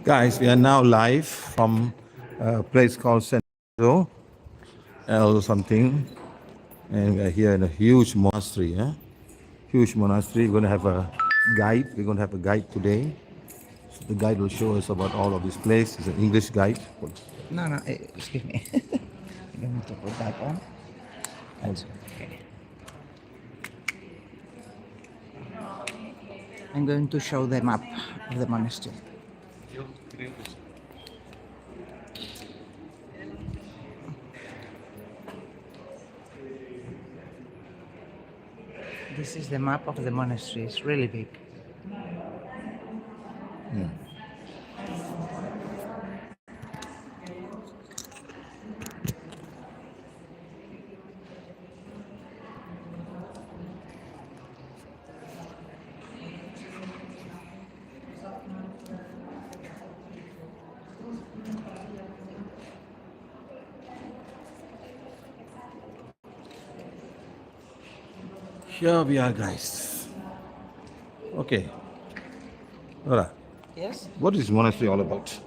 Guys, we are now live from a place called Centro L something, and we are here in a huge monastery. Huge monastery. We're going to have a guide. We're going to have a guide today. So the guide will show us about all of this place. It's an English guide. No, excuse me. You don't need to put that on. That's okay. I'm going to show the map of the monastery. This is the map of the monastery. It's really big. Yeah. Here we are, guys. Okay. Laura, Yes? what is monastery all about?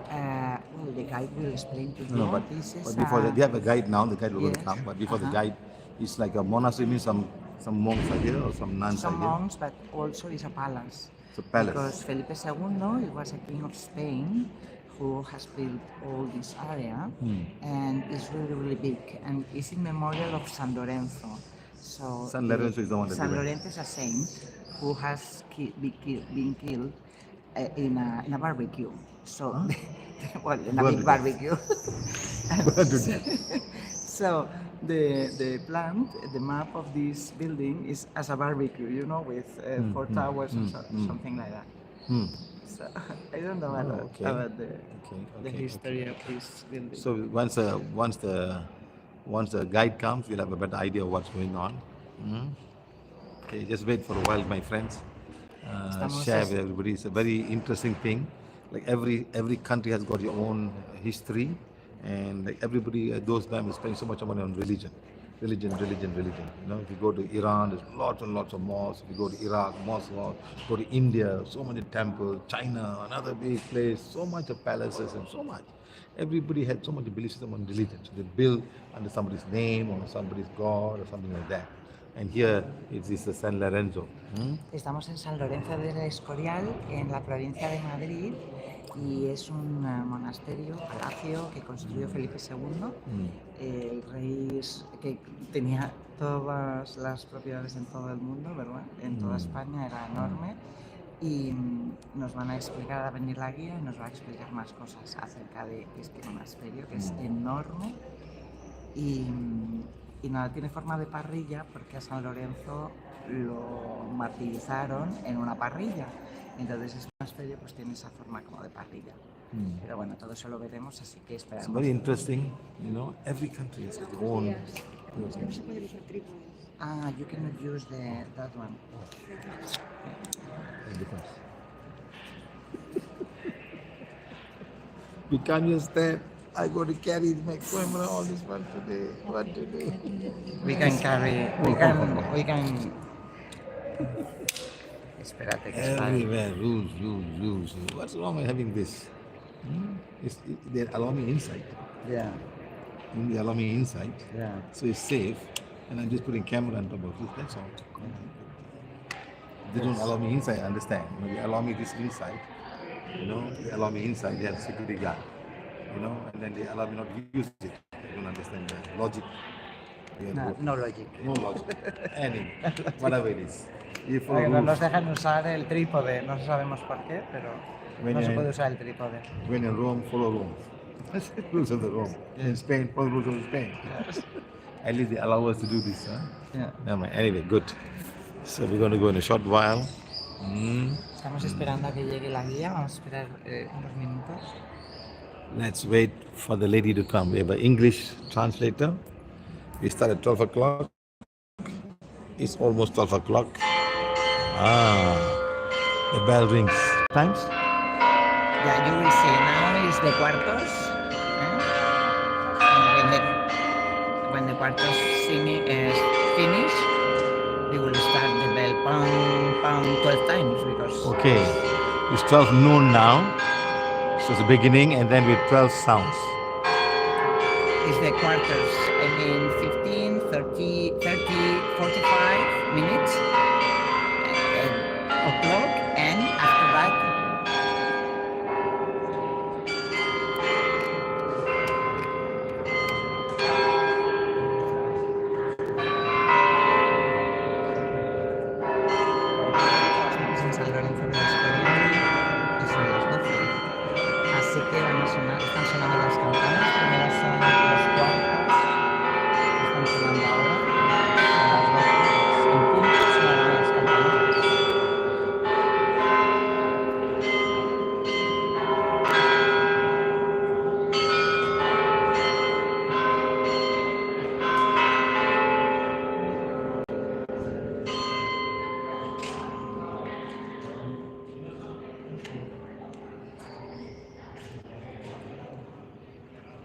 Well, the guide will explain to you. No, but before that, they have a guide now. The guide will Yes. come. But before the guide, it's like a monastery means some monks are here or some nuns Some are here. monks, but also it's a palace. It's a palace. Because Felipe II, he was a king of Spain who has built all this area, and it's really, really big. And it's in memorial of San Lorenzo. So San Lorenzo is the one that San they went. Lorenzo is a saint who has been killed in a barbecue. So, well, in a Burned big to barbecue. Burned to death. So the plan, the map of this building is as a barbecue, you know, with 4 towers or something like that. So I don't know a lot okay. about the Okay, history of this building. So once the guide comes, we'll have a better idea of what's going on. Okay, just wait for a while, my friends. Share with everybody. It's a very interesting thing. Like every country has got your own history, and like everybody at those times is spending so much money on religion. You know, if you go to Iran, there's lots and lots of mosques. If you go to Iraq, mosques. Go to India, so many temples. China, another big place, so much of palaces and so much. Everybody had so much belief system on religion. So they build under somebody's name or somebody's god or something like that. And here it is the San Lorenzo. Estamos en San Lorenzo del Escorial, en la provincia de Madrid, y es un monasterio, palacio que construyó Felipe II, el rey que tenía todas las propiedades en todo el mundo, ¿verdad? En toda España, era enorme. Y nos van a explicar, a venir la guía y nos va a explicar más cosas acerca de este monasterio, que es enorme y nada, tiene forma de parrilla porque a San Lorenzo lo martirizaron en una parrilla. Entonces este monasterio pues tiene esa forma como de parrilla. Pero bueno, todo eso lo veremos, así que esperamos. It's very interesting, you know, every country has its own. You cannot use that one. You can't just stand. I got to carry my camera all this one today. What to do? We can carry, we can. Espérate que está. Everywhere, rules. What's wrong with having this? They allow me inside. Yeah. They allow me inside. Yeah. So it's safe. And I'm just putting camera on top of it. That's all. They don't allow me inside, I understand. They allow me this inside. You know, they allow me inside. They have security guard. You know, and then they allow me not to use it. I don't understand the logic. No logic. No logic. Anyway, whatever it is. You follow No rules. nos dejan usar el trípode, no sabemos por qué, pero no se puede usar el trípode. When in Rome, follow Rome. Rules of the Rome. In Spain, follow rules of Spain. Yes. At least they allow us to do this, huh? Yeah. Never mind. Anyway, good. So we're going to go in a short while. Estamos esperando a que llegue la guía, vamos a esperar unos minutos. Let's wait for the lady to come. We have an English translator. We start at 12 o'clock. It's almost 12 o'clock. The bell rings. Times? Yeah, you will see now is the cuartos. And when the cuartos singing is finished, we will start the bell. Pam, around 12 times because Okay, it's 12 noon now. So it's the beginning, and then with 12 sounds. it's the quarters. I mean 15, 30, 45 minutes o'clock, and after that estamos en San Lorenzo de Escorial y son las 12. Así que están sonando las campanas. Primero son los cuartos que están sonando ahora. A las 12 en punto sonarán las campanadas.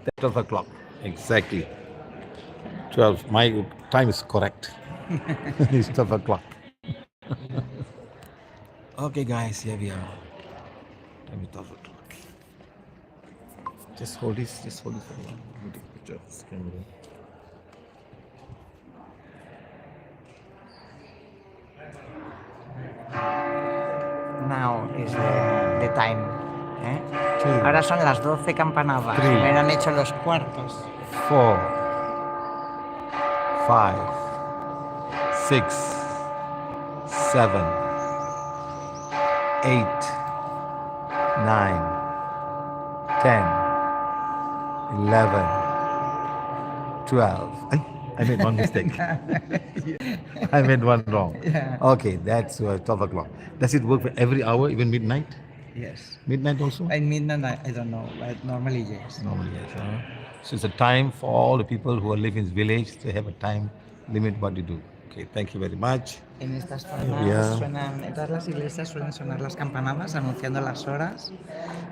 At 12 o'clock. Exactly. 12. My time is correct. It's 12 o'clock. Okay, guys, here we are. Time is 12 o'clock. Just hold this for a while. Let me take a picture of this camera. Now is the time. Two, Ahora son las 12 campanadas. Three. Primero han hecho los cuartos. 4, 5, 6, 7, 8, 9, 10, 11, 12. I made one mistake. I made one wrong. Yeah. Okay, that's 12 o'clock. Does it work for every hour, even midnight? Yes. Midnight also? At midnight, I don't know, but normally yes. Normally, yes. So it's a time for all the people who are living in this village. They have a time limit what to do. Okay, thank you very much. En estas Yeah. zonas suenan, en todas las iglesias suelen sonar las campanadas anunciando las horas.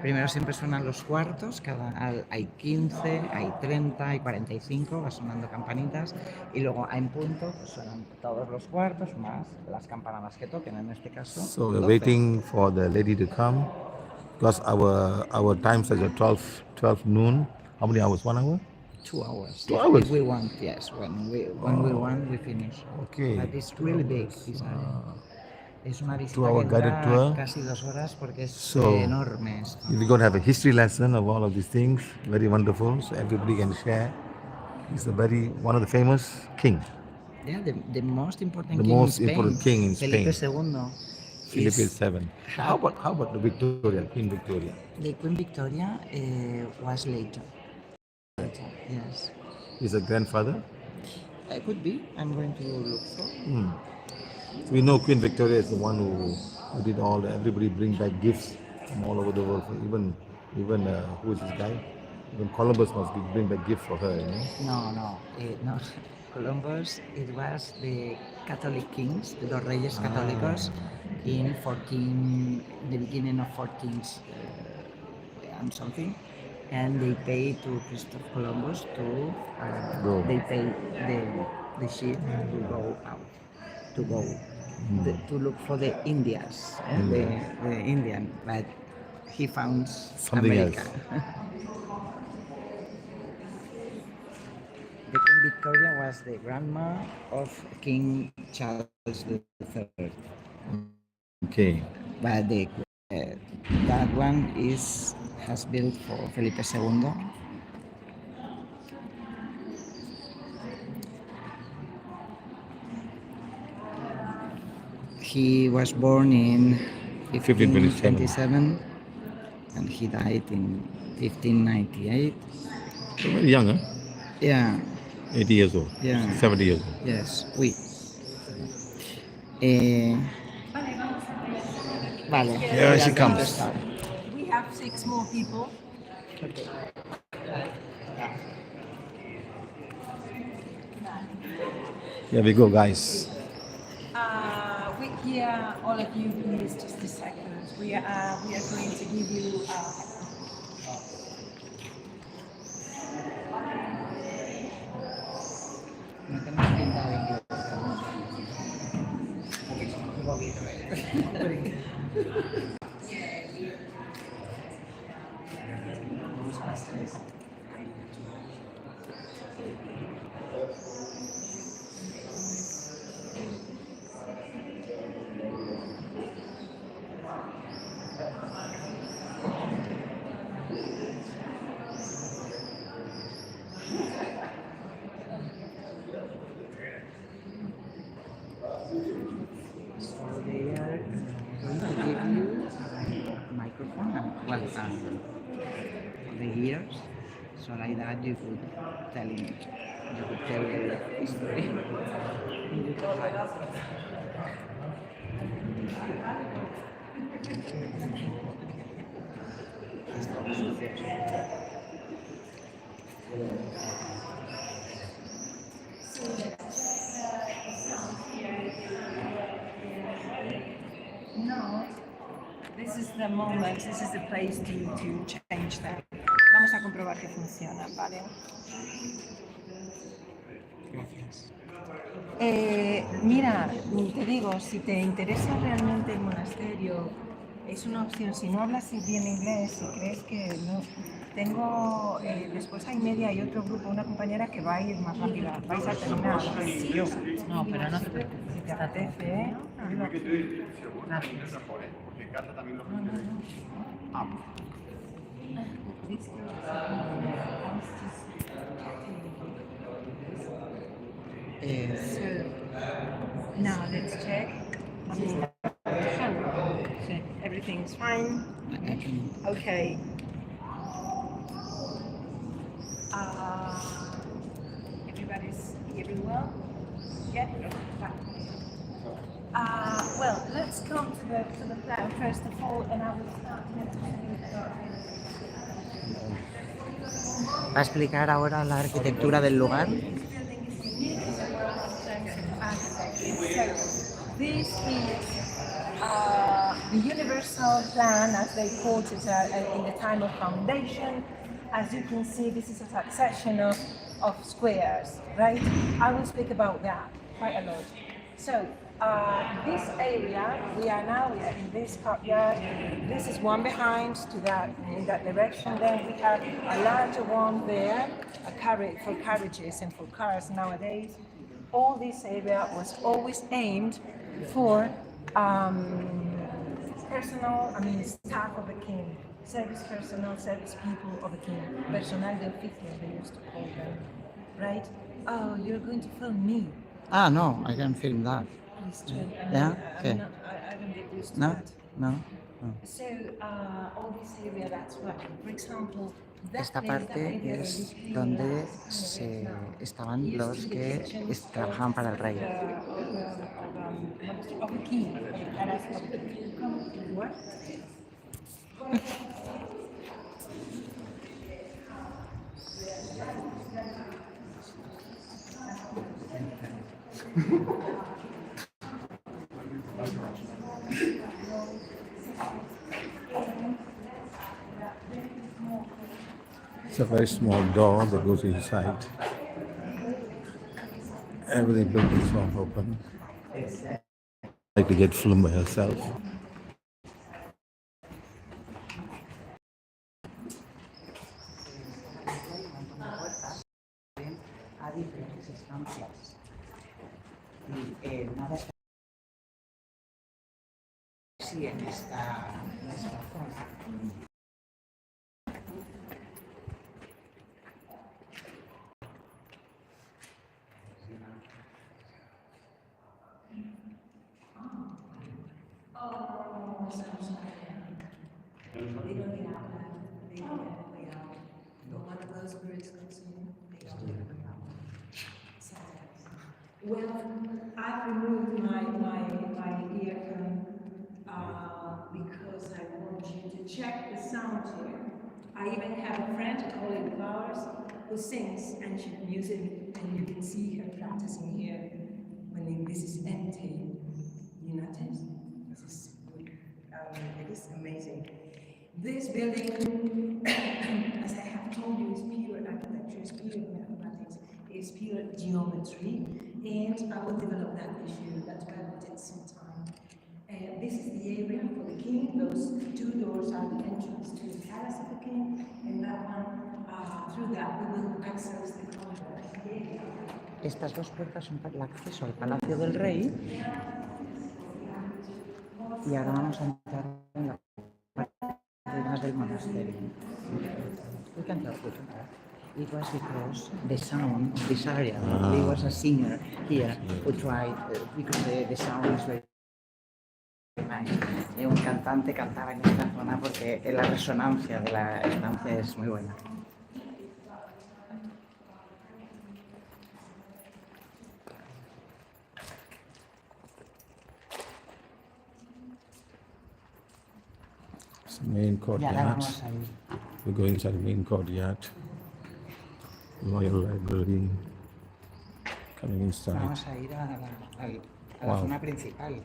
Primero siempre suenan los cuartos, hay 15, hay 30, hay 45, va sonando campanitas, y luego en punto pues suenan todos los cuartos más las campanadas que toquen, en este caso. So we're 12. waiting for the lady to come because our time says at 12 noon. How many hours? 1 hour? 2 hours. 2 hours? If we want, yes. When we want, we finish. Okay. But it's really big. Es una visita 2 hour que guided dura tour. casi 2 horas porque es So, enorme esto. We're going to have a history lesson of all of these things. Very wonderful. So everybody can share. He's one of the famous king. Yeah, the most important The king most in Spain. important king in Felipe Spain. II. Felipe is- VII. How about the Victoria, Queen Victoria? The Queen Victoria was later. Yes. His grandfather. It could be. I'm going to look for. So we know Queen Victoria is the one who did everybody bring back gifts from all over the world. Even who is this guy? Even Columbus must bring back gifts for her, you know? No. Columbus, it was the Catholic kings, los reyes católicos, in the beginning of 14th and something, and they paid to Christopher Columbus they paid the ship to go out, to look for the Indias, the Indian, but he found Something America. else. The Queen Victoria was the grandma of King Charles III. Okay. But that one has built for Felipe II. He was born in 1527 and he died in 1598. So very young, huh? Yeah. 80 years old. Yeah. 70 years old. Yes, vale. Here she comes. We have 6 more people. Okay. Here we go, guys. Yeah, all of you, please, just a second. We are going to give you. No tenemos pinta de inglés. un poquito. So they are going to give you a microphone and the ears, so like that you could tell the history. No, this is the moment, this is the place to change them. Vamos a comprobar que funciona, ¿vale? Gracias. Mira, te digo, si te interesa realmente el monasterio, es una opción. Si no hablas bien inglés, si crees que no, tengo después hay media y otro grupo, una compañera que va a ir más rápida. Vais a terminar antes que yo. No, pero no te preocupes. Si te apetece, ¿eh? Gracias. So, now let's check. Everything is fine. Okay. Everybody's hearing well? Yeah? Well, let's come to the plan first of all, and I will start Va a explicar ahora la arquitectura del lugar. This is the universal plan, as they called it in the time of foundation. As you can see, this is a succession of squares, right? I will speak about that quite a lot. So, this area, we are in this courtyard. This is one behind in that direction. Then we have a larger one there, for carriages and for cars nowadays. All this area was always aimed for staff of the king, service personnel, service people of the king, personal de oficio, they used to call them, right? Oh, you're going to film me. Ah, no, I can film that. Please try. Yeah? Okay. I don't get used to No, that. no. So, all this area, that's what, for example, Esta parte es donde estaban los que trabajaban para el rey. Of the king, of the palace of the king. What? It's a very small door that goes inside. Every building's not open. Like to get filmed by herself. A diferentes estancias. Y nada está así en esta zona. Well, I removed my earphone because I want you to check the sound here. I even have a friend, a colleague of ours, who sings ancient music, and you can see her practicing here when this is empty. You notice? It is amazing. This building, as I have told you, is pure architecture, is pure mathematics, is pure geometry, and I will develop that issue. That's why I wanted some time. Those two doors are the entrance to the palace of the king, and that one, through that we will access the convent. Estas dos puertas son para el acceso al Palacio del Rey y ahora vamos a entrar en la parte más del monasterio. We can tell. It was because the sound of this area, there was a singer here who tried, because the sound is very nice. Y un cantante cantaba en esta zona porque la resonancia de la estancia es muy buena. It's the main courtyard. We're going inside the main courtyard. Royal Library. Coming inside. Vamos a ir a la zona principal,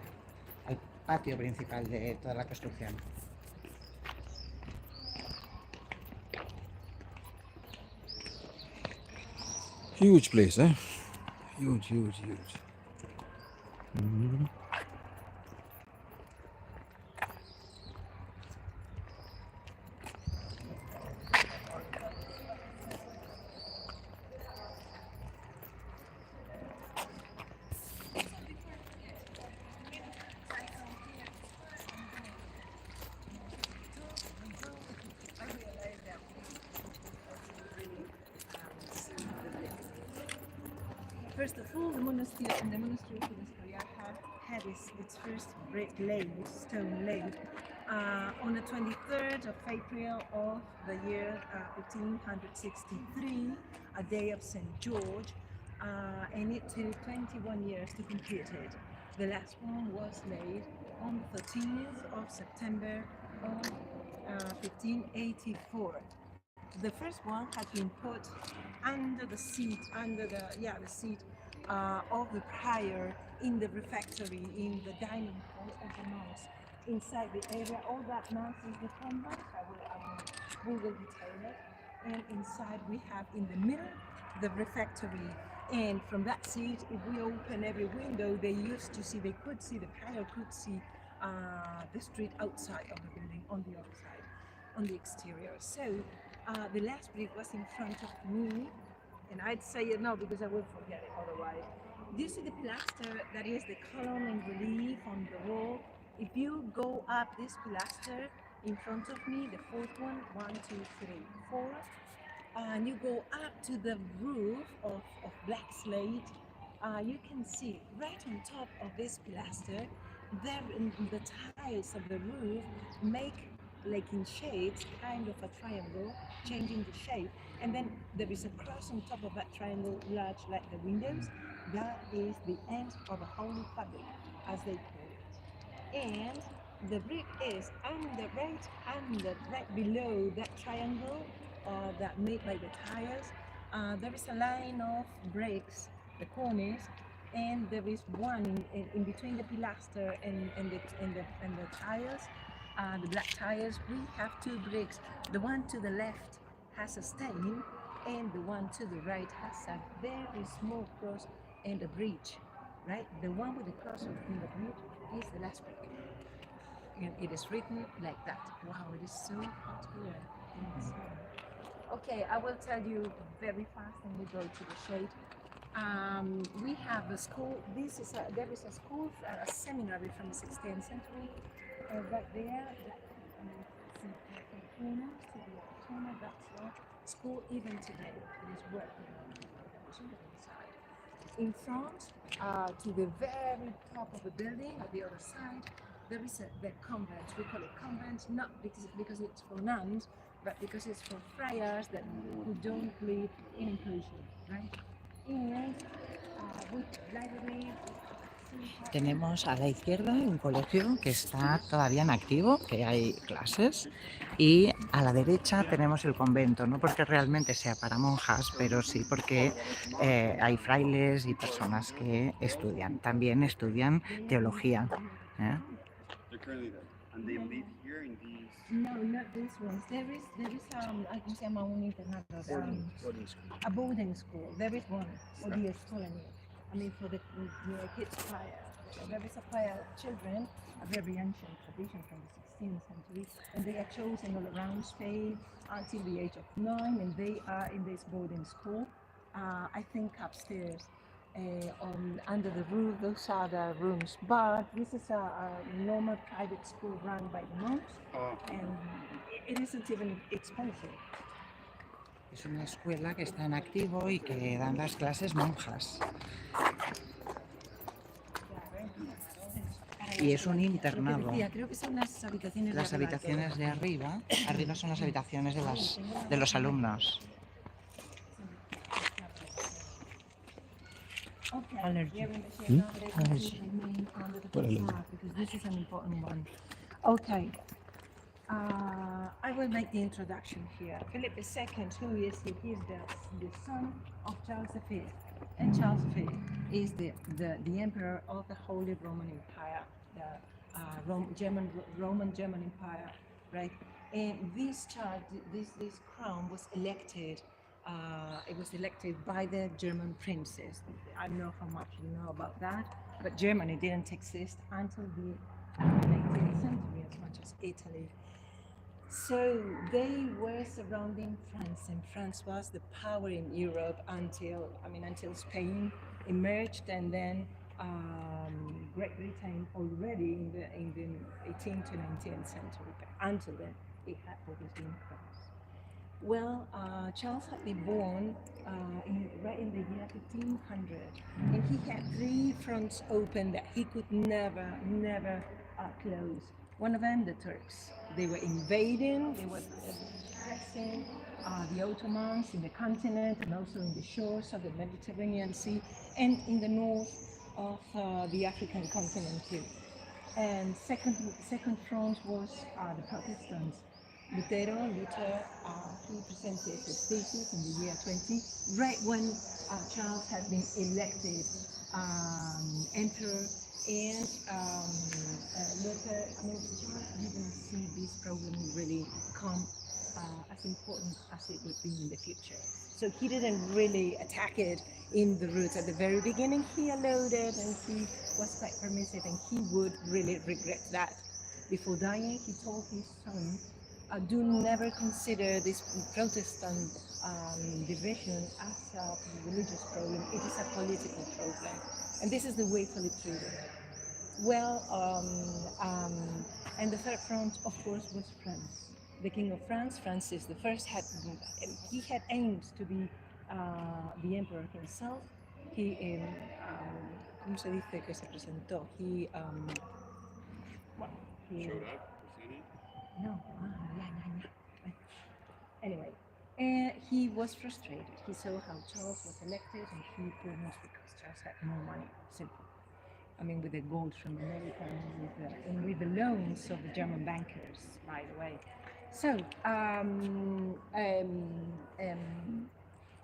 al patio principal de toda la construcción. Huge place, eh? Huge. Mm-hmm. First of all, the monastery of Escorial had its first brick laid, stone laid, on the 23rd of April of the year 1563, a day of St. George, and it took 21 years to complete it. The last one was laid on the 13th of September of 1584. The first one had been put under the seat, the seat of the prior in the refectory, in the dining hall of the monks. Inside the area, all that mass is the convent. We will detail it. And inside we have in the middle the refectory. And from that seat, if we open every window, the prior could see the street outside of the building on the other side, on the exterior. So the last brick was in front of me, and I'd say it now because I will forget it otherwise. Do you see the plaster that is the column in relief on the wall? If you go up this plaster in front of me, the fourth one, 1, 2, 3, 4, and you go up to the roof of black slate, you can see right on top of this plaster, there in the tiles of the roof make like in shades, kind of a triangle, changing the shape, and then there is a cross on top of that triangle, large like the windows. That is the end of the Holy Public, as they call it. And the brick is right below that triangle that made by the tires. There is a line of bricks, the corners, and there is one in between the pilaster and the tires. The black tires, we have two bricks. The one to the left has a stain, and the one to the right has a very small cross and a bridge, right? The one with the cross and the bridge is the last brick. And it is written like that. Wow, it is so hot here. Okay, I will tell you very fast and we go to the shade. We have a school. There is a school, a seminary from the 16th century. Right there, that's school even today. It is working inside. In front, to the very top of the building, at the other side, there is the convent. We call it convent not because it's for nuns, but because it's for friars who don't believe in inclusion, right? And with library. Tenemos a la izquierda un colegio que está todavía en activo, que hay clases, y a la derecha tenemos el convento, no porque realmente sea para monjas, pero sí porque hay frailes y personas que estudian, también estudian teología. No, not these ones. There is ¿cómo se llama? Un internado. A boarding school. There is one for the Escorial. I mean, for the kids' choir. The Raphael children, a very ancient tradition from the 16th century, and they are chosen all around Spain until the age of 9, and they are in this boarding school. I think upstairs, under the roof, those are the rooms. But this is a normal private school run by the monks, and it isn't even expensive. Es una escuela que está en activo y que dan las clases monjas. Y es un internado. Creo que son las habitaciones Las habitaciones de arriba son las habitaciones de los alumnos. Allergy. Allergy. Because this is an important one. Okay. I will make the introduction here. Philip II, who is he? He is the son of Charles V, and Charles V is the emperor of the Holy Roman Empire, the Roman German Empire, right? And this crown was elected. It was elected by the German princes. I don't know how much you know about that, but Germany didn't exist until the 19th century as much as Italy. So they were surrounding France, and France was the power in Europe until Spain emerged, and then Great Britain already in the 18th to 19th century. But until then, it had always been France. Well, Charles had been born right in the year 1500, and he had 3 fronts open that he could never close. One of them, the Turks. They were invading, they were pressing the Ottomans in the continent and also in the shores of the Mediterranean Sea and in the north of the African continent too. And second front was the Protestants. Luther, he presented his thesis in the year 20, right when Charles had been elected emperor. And Luther, Charles didn't see this problem really come as important as it would be in the future. So he didn't really attack it in the roots at the very beginning. He allowed it, and he was quite permissive, and he would really regret that. Before dying, he told his son, do never consider this Protestant division as a religious problem. It is a political problem. And this is the way Philip treated it. Well, and the third front, of course, was France. The King of France, Francis I, he had aimed to be the emperor himself. He, ¿cómo se dice que se presentó? Anyway, he was frustrated. He saw how Charles was elected, and he couldn't because Charles had more money. Simple. I mean, with the gold from America and with the loans of the German bankers, by the way. So,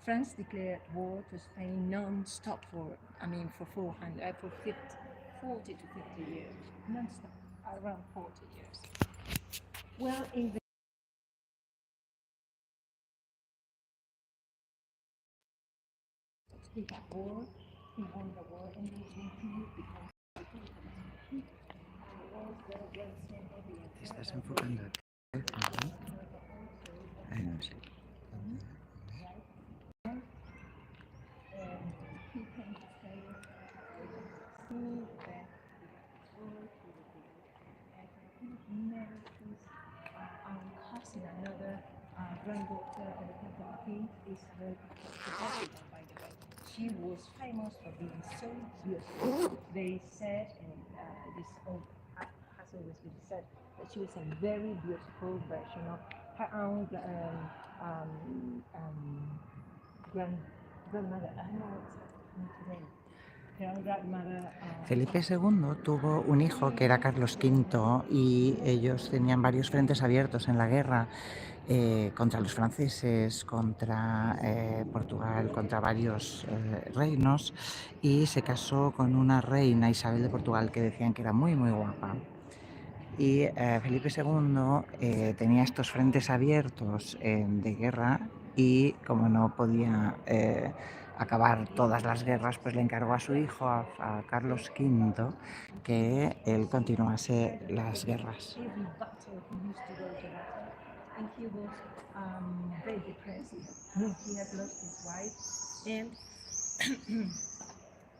France declared war to Spain non-stop for 40 to 50 years, non-stop, around 40 years. Well, in the he got war, he won the war, and he was repealed because ¿Estás enfocando aquí? No sé. Another granddaughter of the Catholic King is very popular, by the way. She was famous for being so beautiful. They said, and this has always been said, that she was a very beautiful version of her own grandmother. I don't know what's her name. Felipe II tuvo un hijo que era Carlos V y ellos tenían varios frentes abiertos en la guerra contra los franceses, contra Portugal, contra varios reinos, y se casó con una reina, Isabel de Portugal, que decían que era muy guapa. Y Felipe II tenía estos frentes abiertos de guerra y como no podía acabar todas las guerras, pues le encargó a su hijo, a Carlos V, que él continuase las guerras. Every battle he used to go to battle, and he was very depressed. He had lost his wife, and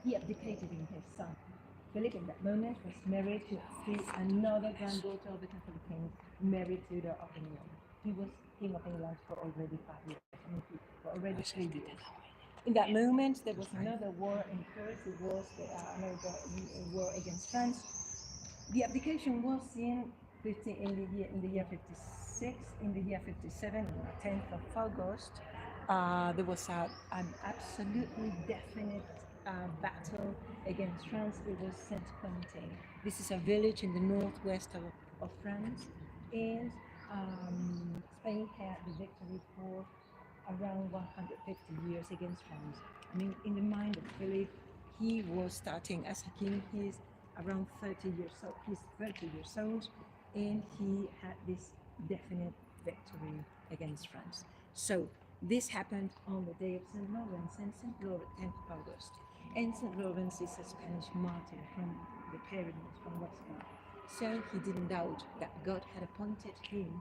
he abdicated in his son. Philip, in that moment, was married to another granddaughter of the Catholic king, Mary Tudor of England. He was King of England for already 5 years. I mean, for already 3 years. In that moment, there was another war in Paris. It was the war against France. The abdication was in the year 56. In the year 57, on the 10th of August, there was an absolutely definite battle against France. It was Saint-Quentin. This is a village in the northwest of France, and Spain had the victory for around 150 years against France. I mean, in the mind of Philip, he was starting as a king. He's around 30 years old. He's 30 years old, and he had this definite victory against France. So this happened on the day of St. Lawrence, and St. Lawrence, 10th of August. And St. Lawrence is a Spanish martyr from the pyramids from Western. So he didn't doubt that God had appointed him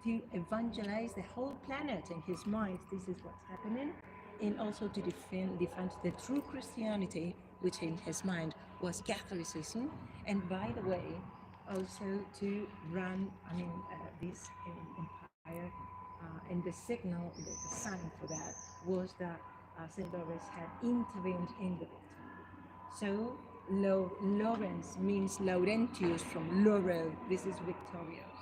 to evangelize the whole planet. In his mind, this is what's happening, and also to defend the true Christianity, which in his mind was Catholicism, and by the way, also to run, this empire. And the signal, the sign for that was that St. Lawrence had intervened in the victory. So Lawrence means Laurentius from laurel. This is victorious.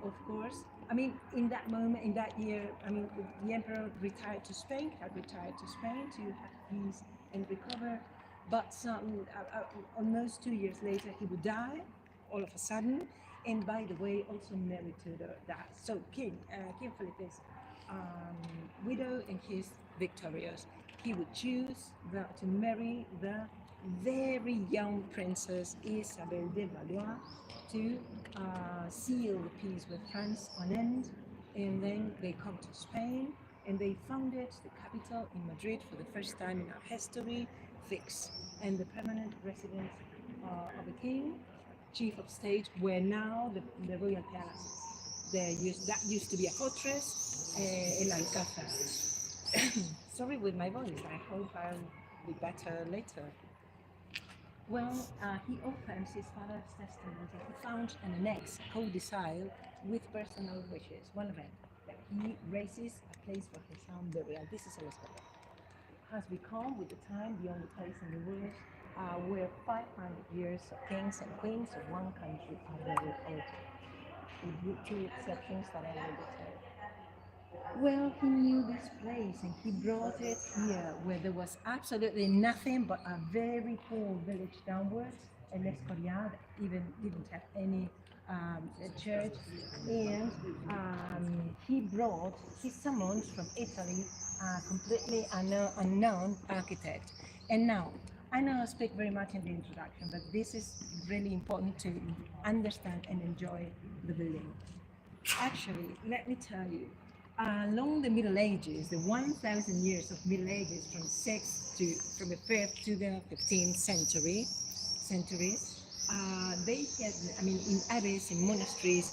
Of course, in that moment, in that year, the emperor had retired to Spain to have peace and recover. But almost 2 years later, he would die all of a sudden. And by the way, also Mary Tudor died. So King Philip is widow, and he's victorious. He would choose to marry the very young princess Isabel de Valois to seal the peace with France on end, and then they come to Spain, and they founded the capital in Madrid for the first time in our history, fixed, and the permanent residence of the king, chief of state, were now the royal palaces. That used to be a fortress, El Alcázar. Sorry with my voice, I hope I'll be better later. Well, he opens his father's testament, and he found an annex, codicil, with personal wishes. One of them, that he raises a place for his own burial. This is El Escorial. Has become, with the time, the only place in the world where 500 years of kings and queens of one country are buried altered, with 2 exceptions that I will detail. Well, he knew this place, and he brought it here, where there was absolutely nothing but a very poor village downwards, and Escorial even didn't have any church. And he summoned from Italy a completely unknown architect. And now, I know I speak very much in the introduction, but this is really important to understand and enjoy the building. Actually, let me tell you, along the Middle Ages, the 1,000 years of Middle Ages, from the 5th to the 15th centuries, they had, in abbeys, in monasteries,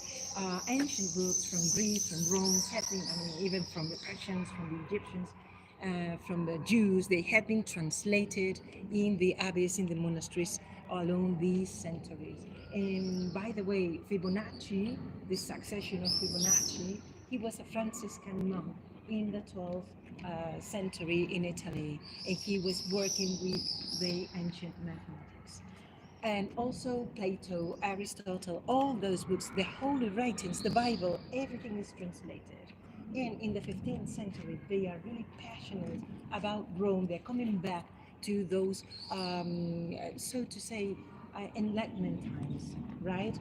ancient books from Greece, from Rome, even from the Persians, from the Egyptians, from the Jews, they had been translated in the abbeys, in the monasteries, along these centuries. And by the way, Fibonacci, the succession of Fibonacci, he was a Franciscan monk in the 12th century in Italy, and he was working with the ancient mathematics. And also Plato, Aristotle, all those books, the holy writings, the Bible, everything is translated. And in the 15th century, they are really passionate about Rome. They're coming back to those, so to say, Enlightenment times, right?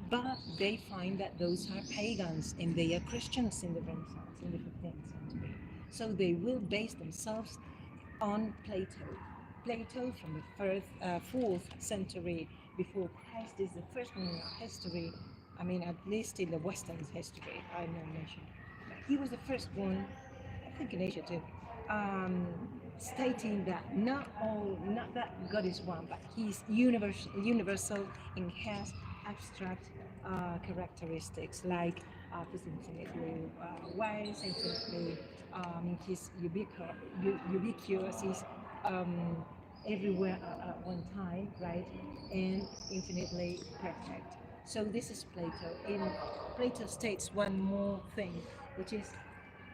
But they find that those are pagans, and they are Christians in the Renaissance, in the 15th century. So they will base themselves on Plato. Plato from the 4th century before Christ is the first one in our history. At least in the Western history, I know mentioned. He was the first one, I think in Asia too, stating that not that God is one, but He's universal and has abstract characteristics like He's infinitely wise, infinitely He's ubiquitous, He's um, everywhere at one time, right? And infinitely perfect. So this is Plato. In Plato states one more thing, which is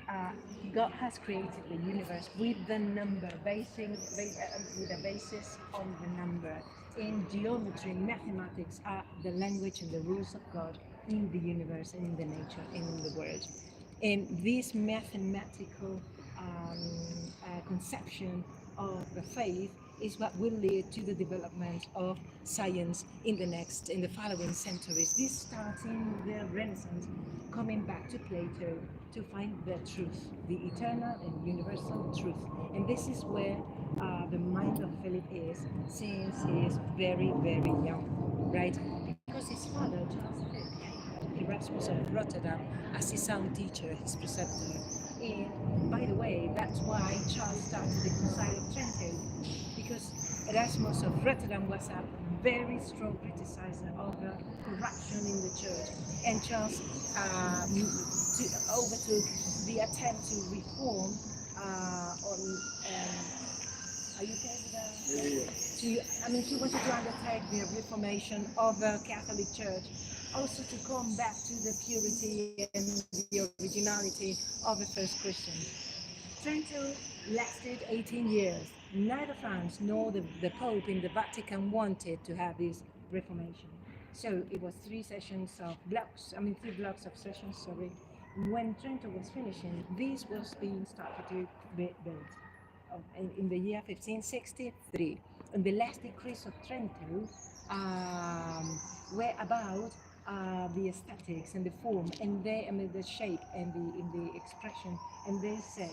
uh, God has created the universe with the number, with a basis on the number. In geometry, mathematics are the language and the rules of God in the universe and in the nature and in the world. And this mathematical conception of the faith is what will lead to the development of science in the following centuries. This starts in the Renaissance, coming back to Plato to find the truth, the eternal and universal truth. And this is where the mind of Philip is since he is very, very young, right? Because his father, Charles V, had Erasmus of Rotterdam as his own teacher, his preceptor. And by the way, that's why Charles started the Council of Trento, because Erasmus of Rotterdam was a very strong criticizer of the corruption in the church, and Charles overtook the attempt to reform on. Are you okay with that? He wanted to undertake the reformation of the Catholic Church, also to come back to the purity and the originality of the first Christians. Trento lasted 18 years. Neither France nor the Pope in the Vatican wanted to have this reformation. So it was three blocks of sessions, sorry. When Trento was finishing, this was being started to be built in the year 1563. And the last decrees of Trento were about the aesthetics and the form and the shape and the expression. And they said,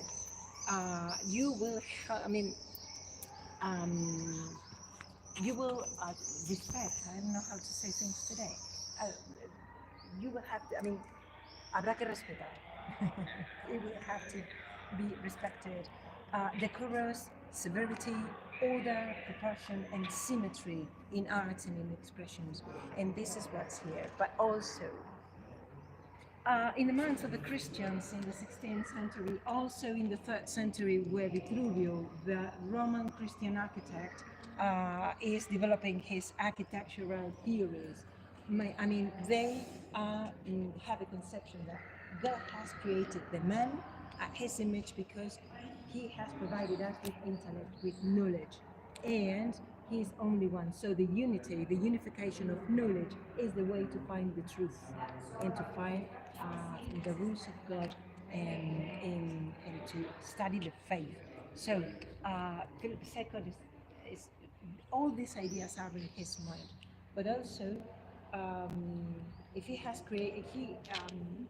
you will, um, you will respect. I don't know how to say things today. Uh, you will have to. Habrá que respetar. It will have to be respected. Decorous, severity, order, proportion, and symmetry in arts and in expressions. And this is what's here. But also, in the minds of the Christians in the 16th century, also in the 3rd century, where Vitruvio, the Roman Christian architect, is developing his architectural theories. They have a conception that God has created the man at his image because he has provided us with intellect, with knowledge, and he's only one. So the unity, the unification of knowledge is the way to find the truth and to find the rules of God and to study the faith. So Philip II is all these ideas are in his mind, but also if he has created, he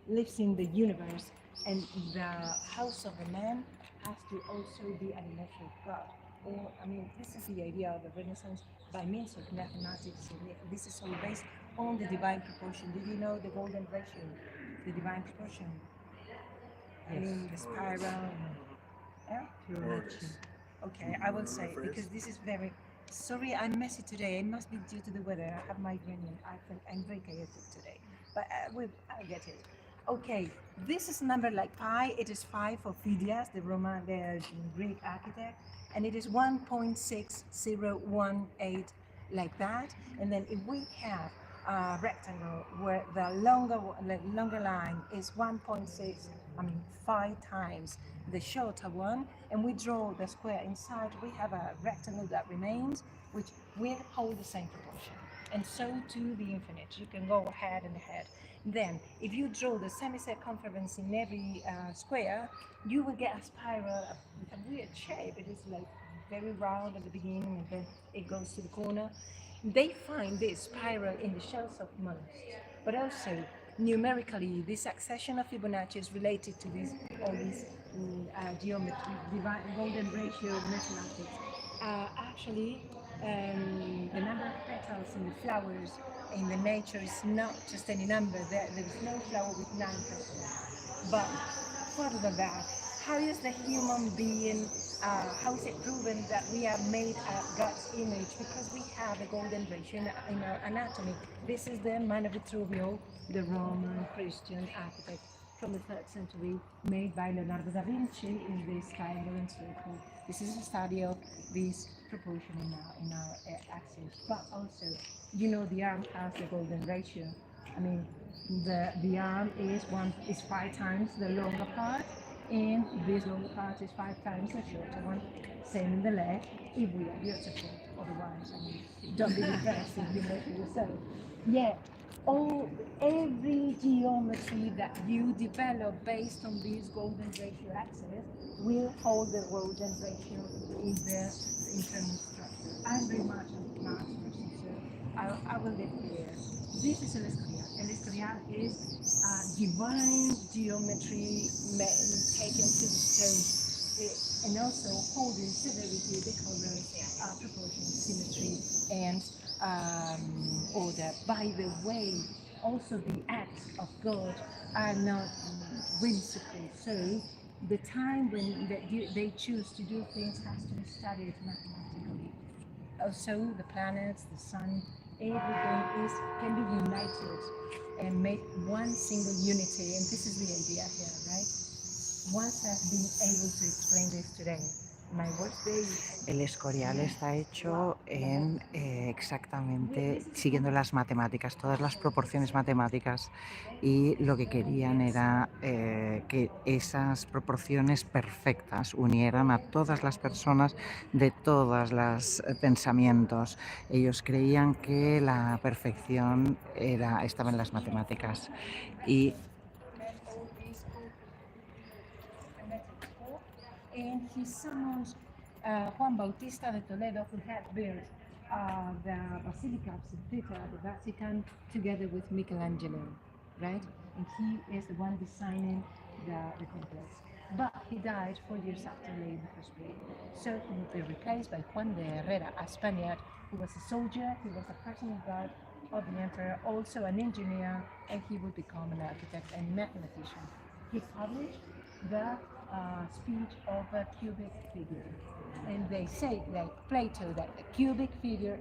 lives in the universe, and the house of the man has to also be an image of God. Or, this is the idea of the Renaissance by means of mathematics. This is all based on the divine proportion. Did you know the golden ratio, the divine proportion? The spiral. Yeah? Okay, I will say because this is very. Sorry, I'm messy today. It must be due to the weather. I have migraine and I'm very chaotic today. But I'll get it. Okay, this is number like pi. It is 5 for Phidias, the Greek architect, and it is 1.6018 like that. And then if we have a rectangle where the longer line is 1.6, 5 times the shorter one, and we draw the square inside, we have a rectangle that remains, which will hold the same proportion. And so to the infinite, you can go ahead and ahead. Then, if you draw the semicircumference in every square, you will get a spiral with a weird shape. It is like very round at the beginning, and then it goes to the corner. They find this spiral in the shells of mollusks, but also numerically, this succession of Fibonacci is related to all these geometry, golden ratio mathematics. Actually, the number of petals in the flowers in the nature is not just any number. There is no flower with 9 petals. But further than that, how is the human being how is it proven that we are made God's image? Because we have a golden ratio in our anatomy. This is the man of Vitruvio, the Roman Christian architect from the 3rd century, made by Leonardo da Vinci in this triangle and circle. This is a study of this proportion in our axis. But also, you know, the arm has the golden ratio. I mean, the arm is 5 times the longer part, and this longer part is 5 times the shorter one. Same in the leg, if we are beautiful. Otherwise, I mean, don't be impressed if you measure yourself. Yeah, every geometry that you develop based on this golden ratio axis will hold the golden ratio in the internal structure. I'm very much a math person, so I will leave it here. This is El Escorial. El Escorial is divine geometry taken to the stone. And also holding severity, the colors, proportion, symmetry, and order. By the way, also the acts of God are not whimsical. So the time when they choose to do things has to be studied mathematically. Also, the planets, the sun, everything can be united and make one single unity. And this is the idea here, right? Once I've been able to explain this today, my birthday. El Escorial está hecho en exactamente siguiendo las matemáticas, todas las proporciones matemáticas, y lo que querían era que esas proporciones perfectas unieran a todas las personas de todos los pensamientos. Ellos creían que la perfección estaba en las matemáticas y And he summons Juan Bautista de Toledo, who had built the Basilica of St. Peter at the Vatican, together with Michelangelo, right? And he is the one designing the complex. But he died 4 years after laying the first brick. So he will be replaced by Juan de Herrera, a Spaniard who was a soldier, he was a personal guard of the emperor, also an engineer, and he would become an architect and mathematician. He published the speech of a cubic figure. And they say, like Plato, that a cubic figure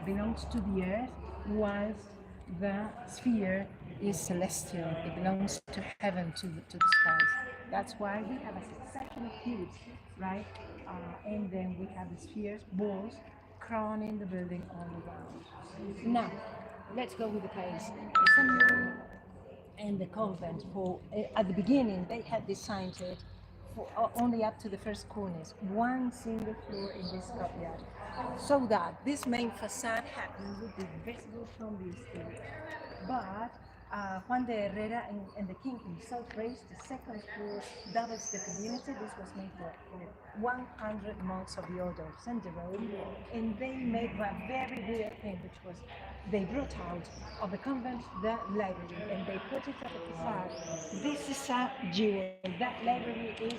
belongs to the earth, whilst the sphere is celestial. It belongs to heaven, to the skies. That's why we have a succession of cubes, right? And then we have the spheres, balls, crowning the building all around. Now, let's go with the place. The seminary and the convent, for at the beginning they had designed it for only up to the first cornice, one single floor in this courtyard, so that this main facade would be visible from the street. But Juan de Herrera and the king himself raised the second floor, doubles the community. This was made for 100 monks of the order of Saint Jerome, and they made a very weird thing, which was they brought out of the convent the library and they put it at the facade. This is a jewel. That library is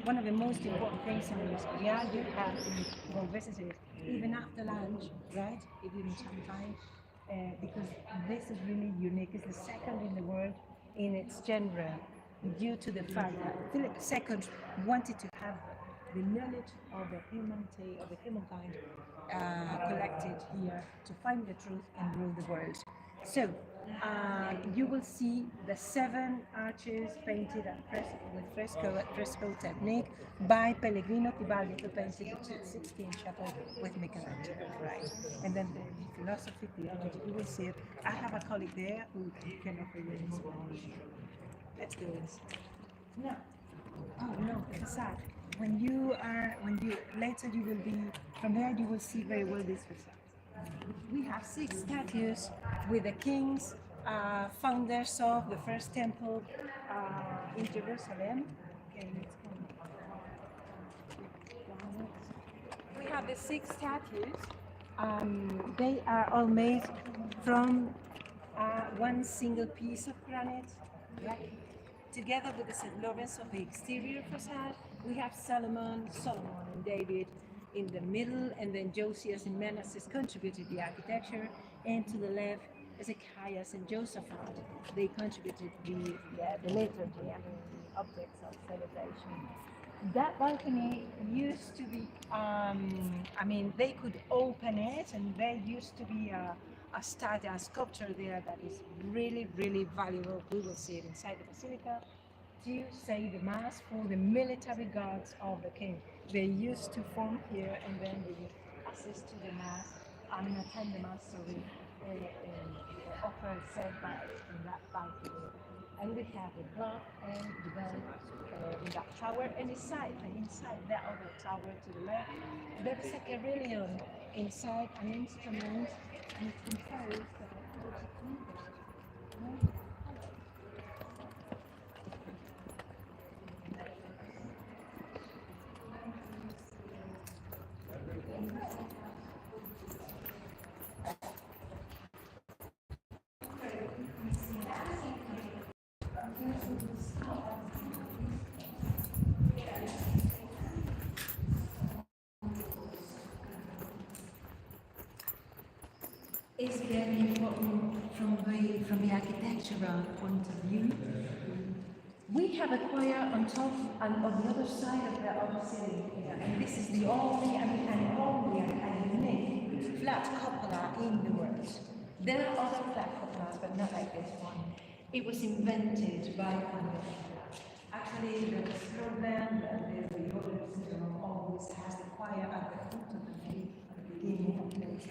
one of the most important things in the Escorial. You have to go visit it even after lunch, right? If you need some time. Because this is really unique. It's the second in the world in its genre, due to the fact that Philip II wanted to have the knowledge of the humankind collected here to find the truth and rule the world. So you will see the 7 arches painted with fresco technique by Pellegrino Tibaldi, who painted the Sixtine Chapel with Michelangelo, right? And then the philosophy, theology, you will see it. I have a colleague there who can offer you inspiration. Let's go inside. No. Oh no, facade. Later you will be, from there you will see very well this facade. We have 6 statues with the kings, founders of the first temple in Jerusalem. Okay, let's go. We have the 6 statues. They are all made from one single piece of granite, right? Together with the St. Lorenzo of the exterior facade, we have Solomon and David in the middle, and then Josias and Manasseh contributed the architecture, and to the left, Ezekias and Josaphat, they contributed the liturgy and the objects of celebration. That balcony used to be, I mean, they could open it, and there used to be a statue, a sculpture there that is really, really valuable. We will see it inside the basilica to say the mass for the military guards of the king. They used to form here, and then they would assist to the mass, I mean, attend the mass, sorry, offer service in that balcony. And we have the clock and the bell in that tower, and inside that other tower to the left, there is a carillon inside an instrument, and it controls the Is very important from the architectural point of view. We have a choir on top and on the other side of the ceiling here, and this is the only, and unique flat cupola in the world. There are other flat cupolas, but not like this one. It was invented by Prana. Actually, there was a problem that the order system always has the choir at the foot of the feet at the beginning of the place.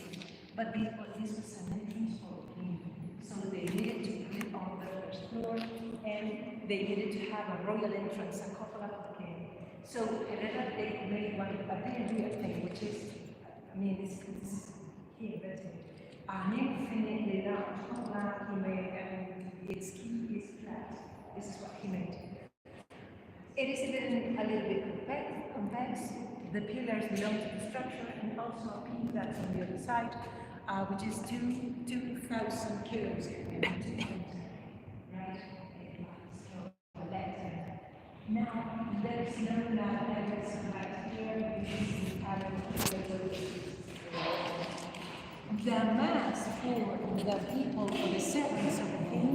But this was an entrance for the king, so they needed to put it on the first floor, and they needed to have a royal entrance, a cupola for the king. So they made one, a very weird thing, which is, I mean, this he invented. An infinitely large cupola he made, and its key is flat. This is what he made. It is a little bit convex. The pillars belong to the structure, and also a piece that's on the other side, which is 2,000 kilos. Right? Now, there is no letters right here. The mass for the people, for the servants of the king,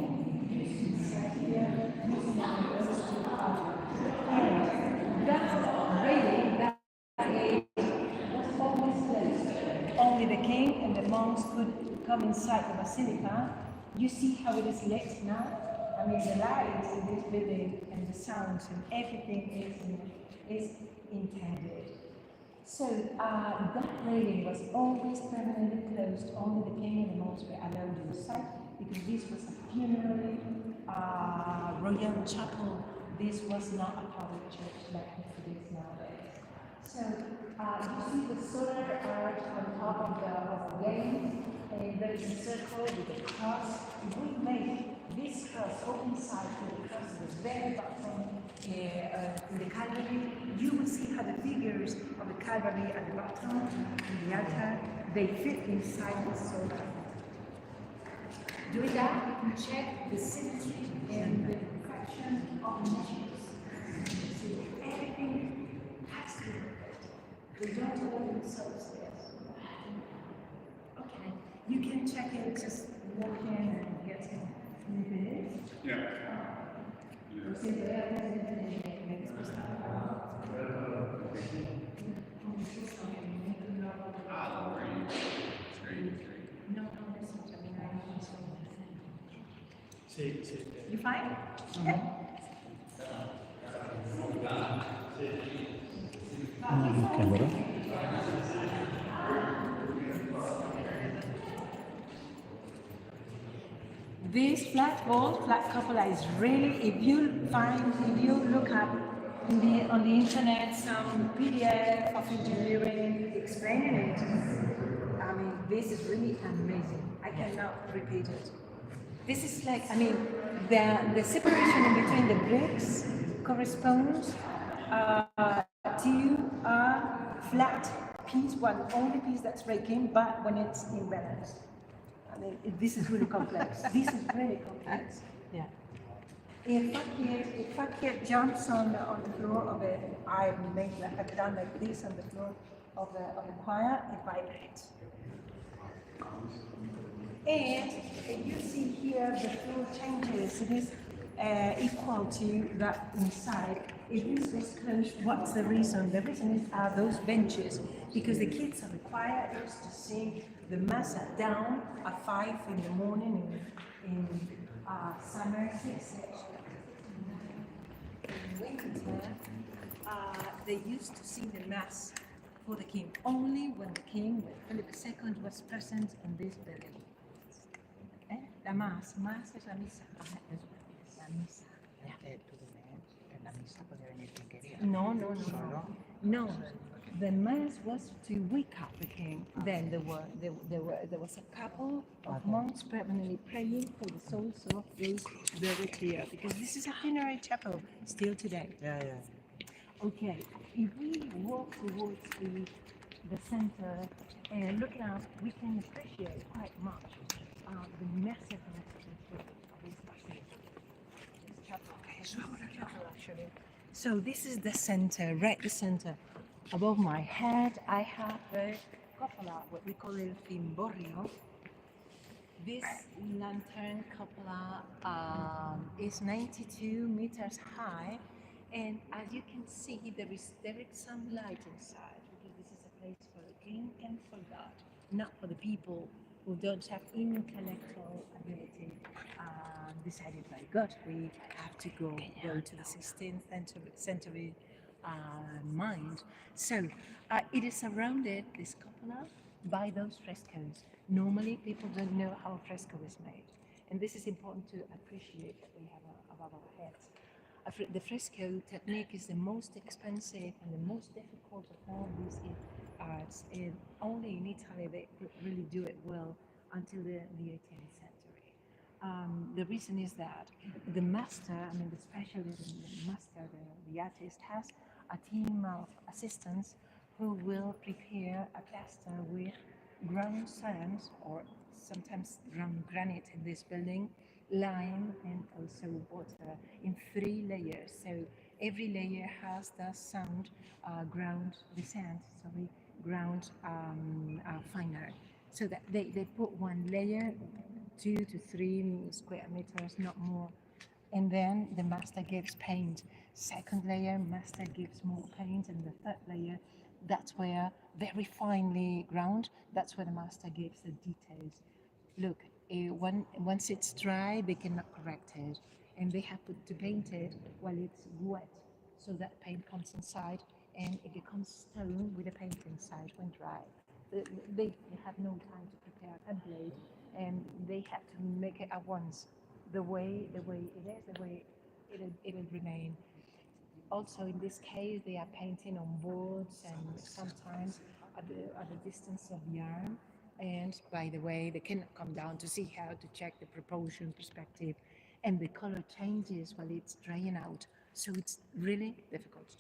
was always closed. Only the king and the monks could come inside the basilica. You see how it is lit now? I mean, the lights in this building and the sounds and everything is intended. So that railing was always permanently closed. Only the king and the monks were allowed inside, because this was a funerary royal chapel. This was not a public church like it is nowadays. So you see the solar arch on top of the gate, and there is a circle with a cross. We made this cross open side with the cross at the very bottom in the Calvary. You will see how the figures of the Calvary at the bottom, in the altar, they fit inside the solar. Doing that, you can check the symmetry and the perfection of the measures. So everything has to be perfect. They don't hold themselves there. Okay, you can check it, just walk in and get it. Yeah. You fine? Yeah. Camera. This flat wall, flat cupola is really, if you look up on the internet some PDF of engineering explaining it, I mean, this is really amazing. I cannot repeat it. This is like, I mean, the separation in between the bricks corresponds to a flat piece, one only piece that's breaking, but when it's in balance. I mean, this is really complex. This is really complex. Yeah. If Fakir jumps on the floor of it, I've done like this on the floor of the choir, it vibrates. And you see here the floor changes. It is equal to that inside. If this was closed, what's the reason? The reason is those benches, because the kids are required to sing the mass at dawn at 5 in the morning in summer, 6. In winter, they used to sing the mass for the king only when the king, when Philip II, was present in this building. La más es la misa. La misa. Es que tú dime, en la misa puede venir quien quería. No. Solo. No, the mass was to wake up the king. Then there was a couple of monks permanently praying for the souls of those buried here, because this is a funerary chapel still today. Yeah. Okay, if we walk towards the center and look out, we can appreciate quite much the massiveness of this basilica. This chapel. Actually. So this is the center, right the center. Above my head, I have the cupola, what we call it cimborrio. This lantern cupola is 92 meters high, and as you can see, there is some light inside, because this is a place for the king and for God, not for the people who don't have intellectual ability decided by God. We have to go to the 16th century mind. So it is surrounded, this cupola, by those frescoes. Normally, people don't know how a fresco is made, and this is important to appreciate that we have above our heads. The fresco technique is the most expensive and the most difficult of all these arts, and only in Italy they could really do it well until the 18th century. The reason is that the master, the specialist, the master, the artist, has a team of assistants who will prepare a plaster with ground sand, or sometimes ground granite in this building, lime, and also water in 3 layers. So every layer has the sand ground finer. So that they put one layer, 2 to 3 square meters, not more. And then the master gives paint. Second layer, master gives more paint, and the third layer, that's where very finely ground, that's where the master gives the details. Look, once it's dry, they cannot correct it, and they have to paint it while it's wet, so that paint comes inside, and it becomes stone with the paint inside when dry. They have no time to prepare a template, and they have to make it at once, the way it is, the way it'll remain. Also, in this case, they are painting on boards, and sometimes at the distance of the arm. And by the way, they cannot come down to see how to check the proportion, perspective, and the color changes while it's drying out. So it's really difficult.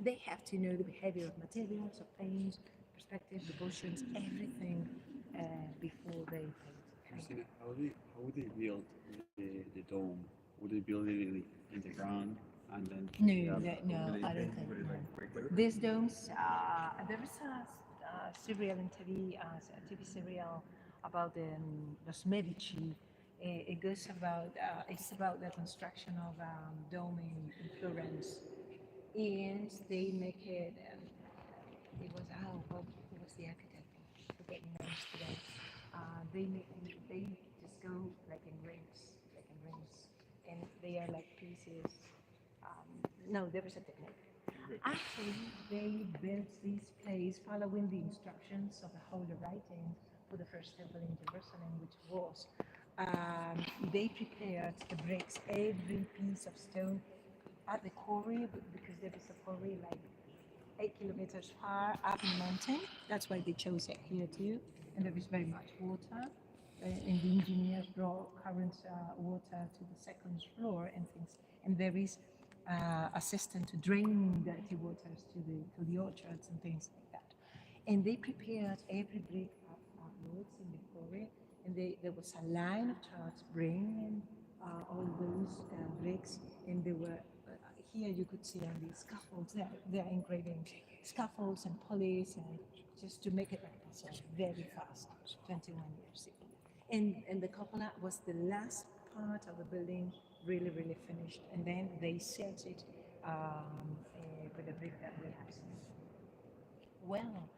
They have to know the behavior of materials, of paint, perspective, proportions, everything before they paint. Christina, how would they build the dome? Would they build it in the ground and then? No, I don't think. No. These domes, there is a serial in TV, a TV serial about the Los Medici. It goes about, it's about the construction of dome in Florence, and they make it. It was who was the architect? Forgetting names today. They just go like in rings, and they are like pieces. No, there is a technique. Actually, they built this place following the instructions of the Holy Writings for the first temple in Jerusalem, which was they prepared the bricks, every piece of stone at the quarry, because there is a quarry like 8 kilometers far up in the mountain. That's why they chose it here too. And there is very much water. And the engineers brought current water to the second floor and things. And there is a system to drain dirty waters to the orchards and things like that. And they prepared every brick upwards in the quarry. And there was a line of trucks bringing all those bricks. And they were here you could see on these scaffolds, they're engraving scaffolds and pulleys, and just to make it like puzzle very fast, 21 years ago. And the cupola was the last part of the building really, really finished. And then they sealed it with the brick that we have seen. Well,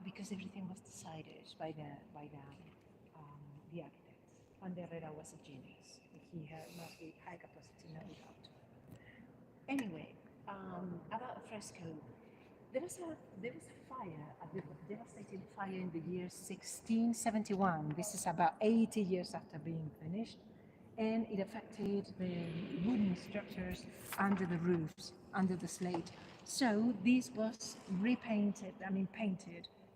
because everything was decided by the architects. Juan de Herrera was a genius. He had must be high capacity, no doubt. Anyway, about Fresco, there was a fire, a devastating fire in the year 1671. This is about 80 years after being finished, and it affected the wooden structures under the roofs, under the slate. So this was painted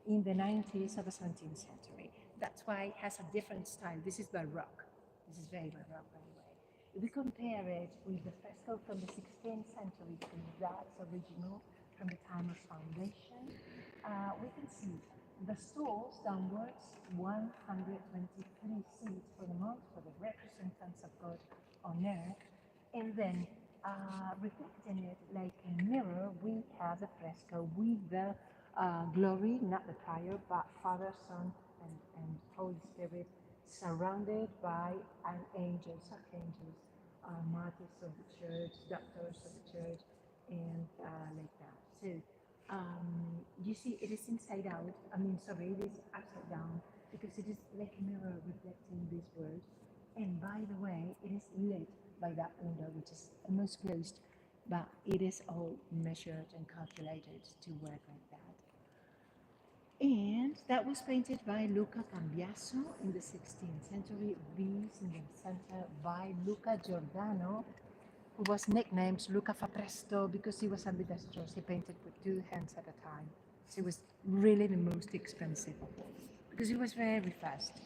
in the 90s of the 17th century. That's why it has a different style. This is Baroque. This is very Baroque, by the way. If we compare it with the fresco from the 16th century to that's original from the time of foundation, we can see the stalls downwards, 123 seats for the monk, for the representatives of God on earth, and then reflecting it like a mirror, we have the fresco with the glory, not the fire, but Father, Son, and Holy Spirit, surrounded by angels, archangels, martyrs of the church, doctors of the church, and like that. So you see, it is inside out. It is upside down because it is like a mirror reflecting this world. And by the way, it is lit by that window, which is almost closed, but it is all measured and calculated to work like that. And that was painted by Luca Cambiaso in the 16th century. This in the center by Luca Giordano, who was nicknamed Luca fa presto because he was ambidextrous. He painted with two hands at a time. So it was really the most expensive of all because he was very fast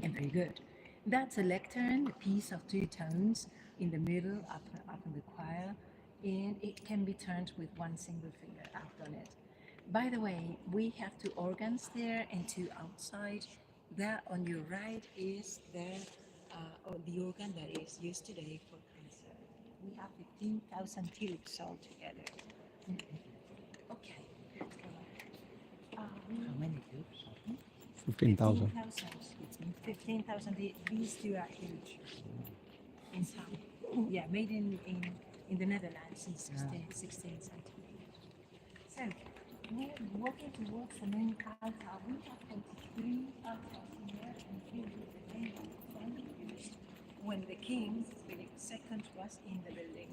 and very good. That's a lectern, a piece of two tones in the middle, up in the choir, and it can be turned with one single finger up on it. By the way, we have two organs there and two outside. That on your right is the organ that is used today for cancer. We have 15,000 tubes altogether. Okay, let's go ahead. How many tubes? 15,000. 15,000. These two are huge. Inside. Yeah, made in the Netherlands in 16th century. So, we're walking towards the main altar. We have 23 altars here, and here is the main one used when the king, Philip II, was in the building.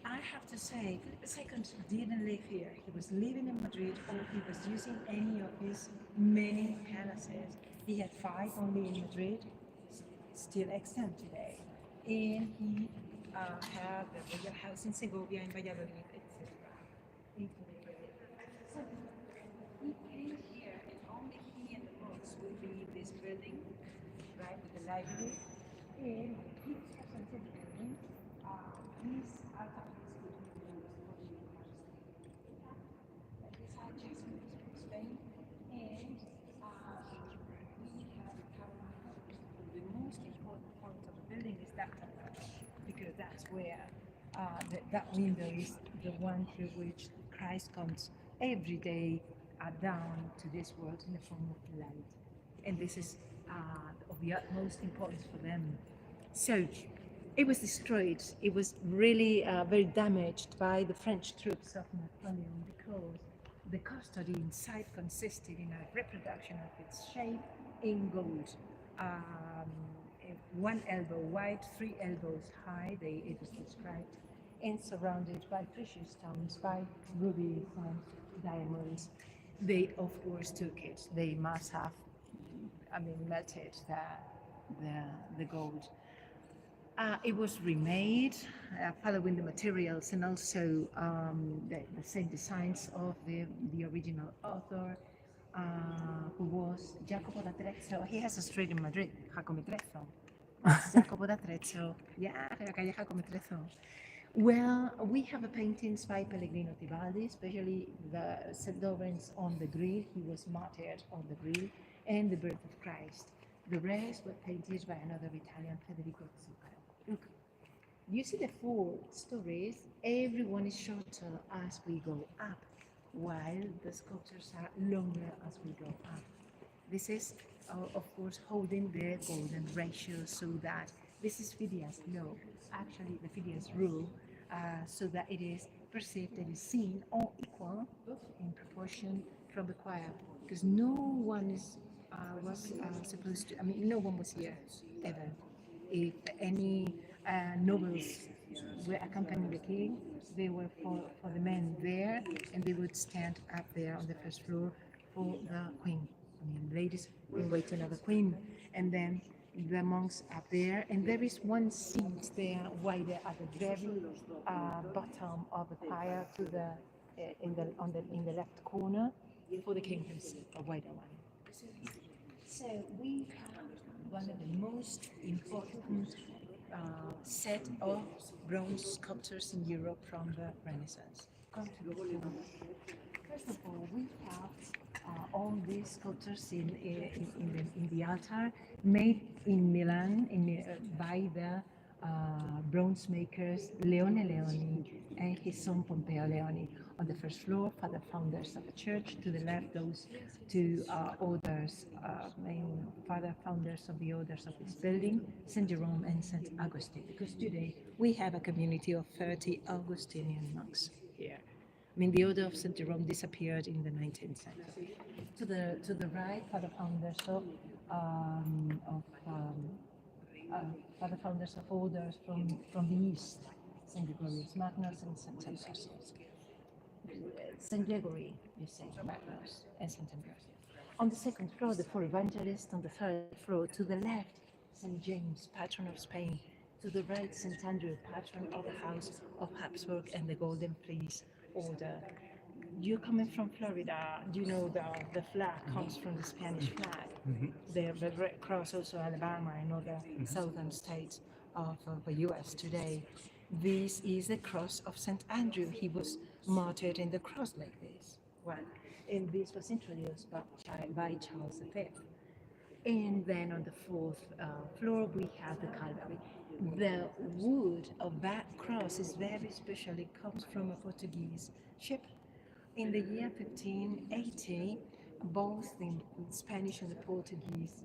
I have to say, Philip II didn't live here. He was living in Madrid, or he was using any of his many palaces. He had 5 only in Madrid, still extant today. And he had the royal house in Segovia, in Valladolid, etc. So he came here, and only he and the monks will be in this building, right, with the library. And he was present in the building. These altar pieces will be used for the Eucharist. These are just from Spain, and we have the most important part of the building is that because that's where that window is the one through which Christ comes every day down to this world in the form of light. And this is of the utmost importance for them. So it was destroyed. It was really very damaged by the French troops of Napoleon because the custody inside consisted in a reproduction of its shape in gold. 1 elbow wide, 3 elbows high, it was described, and surrounded by precious stones, by rubies and diamonds. They, of course, took it. They must have, melted the gold. It was remade following the materials and also the same designs of the original author, who was Jacopo da Trezzo. He has a street in Madrid, Jacopo Trezzo. Jacopo da Trezzo. Yeah, la calle Jacopo Trezzo. Well, we have paintings by Pellegrino Tibaldi, especially the St. Lawrence on the Grill. He was martyred on the Grill, and the Birth of Christ. The rest were painted by another Italian, Federico Zuccaro. Look, you see the 4 stories. Everyone is shorter as we go up, while the sculptures are longer as we go up. This is of course, holding the golden ratio so that this is Phidias' law, actually the Phidias rule, so that it is perceived and is seen all equal in proportion from the choir, because no one was supposed to, I mean, no one was here ever. If any nobles were accompanying the king, they were for the men there, and they would stand up there on the first floor for the queen. I mean, ladies in waiting of the queen, and then the monks up there, and there is one seat there wider at the very bottom of the choir to the in the left corner for the king himself, a wider one. So we have one of the most important set of bronze sculptures in Europe from the Renaissance. Come to the corner. First of all, we have all these sculptures in the altar made in Milan by the bronze makers Leone Leoni and his son Pompeo Leoni. On the first floor, father founders of the church. To the left, those two orders, main father founders of the orders of this building, St. Jerome and St. Augustine. Because today we have a community of 30 Augustinian monks here. I mean, the order of St. Jerome disappeared in the 19th century. To the right, father founders of orders from the east, St. Gregorius Magnus and St. Ambrosius. St. Gregory, you say, Magnus and St. Ambrosius. On the second floor, the four evangelists. On the third floor, to the left, St. James, patron of Spain. To the right, St. Andrew, patron of the House of Habsburg and the Golden Fleece Order. You're coming from Florida. Do you know the flag comes from the Spanish flag? The Red Cross, also Alabama and other southern states of the U.S. today. This is the cross of St. Andrew. He was martyred in the cross like this. Well, and this was introduced by Charles V. And then on the fourth floor, we have the Calvary. The wood of that cross is very special. It comes from a Portuguese ship. In the year 1580, both the Spanish and the Portuguese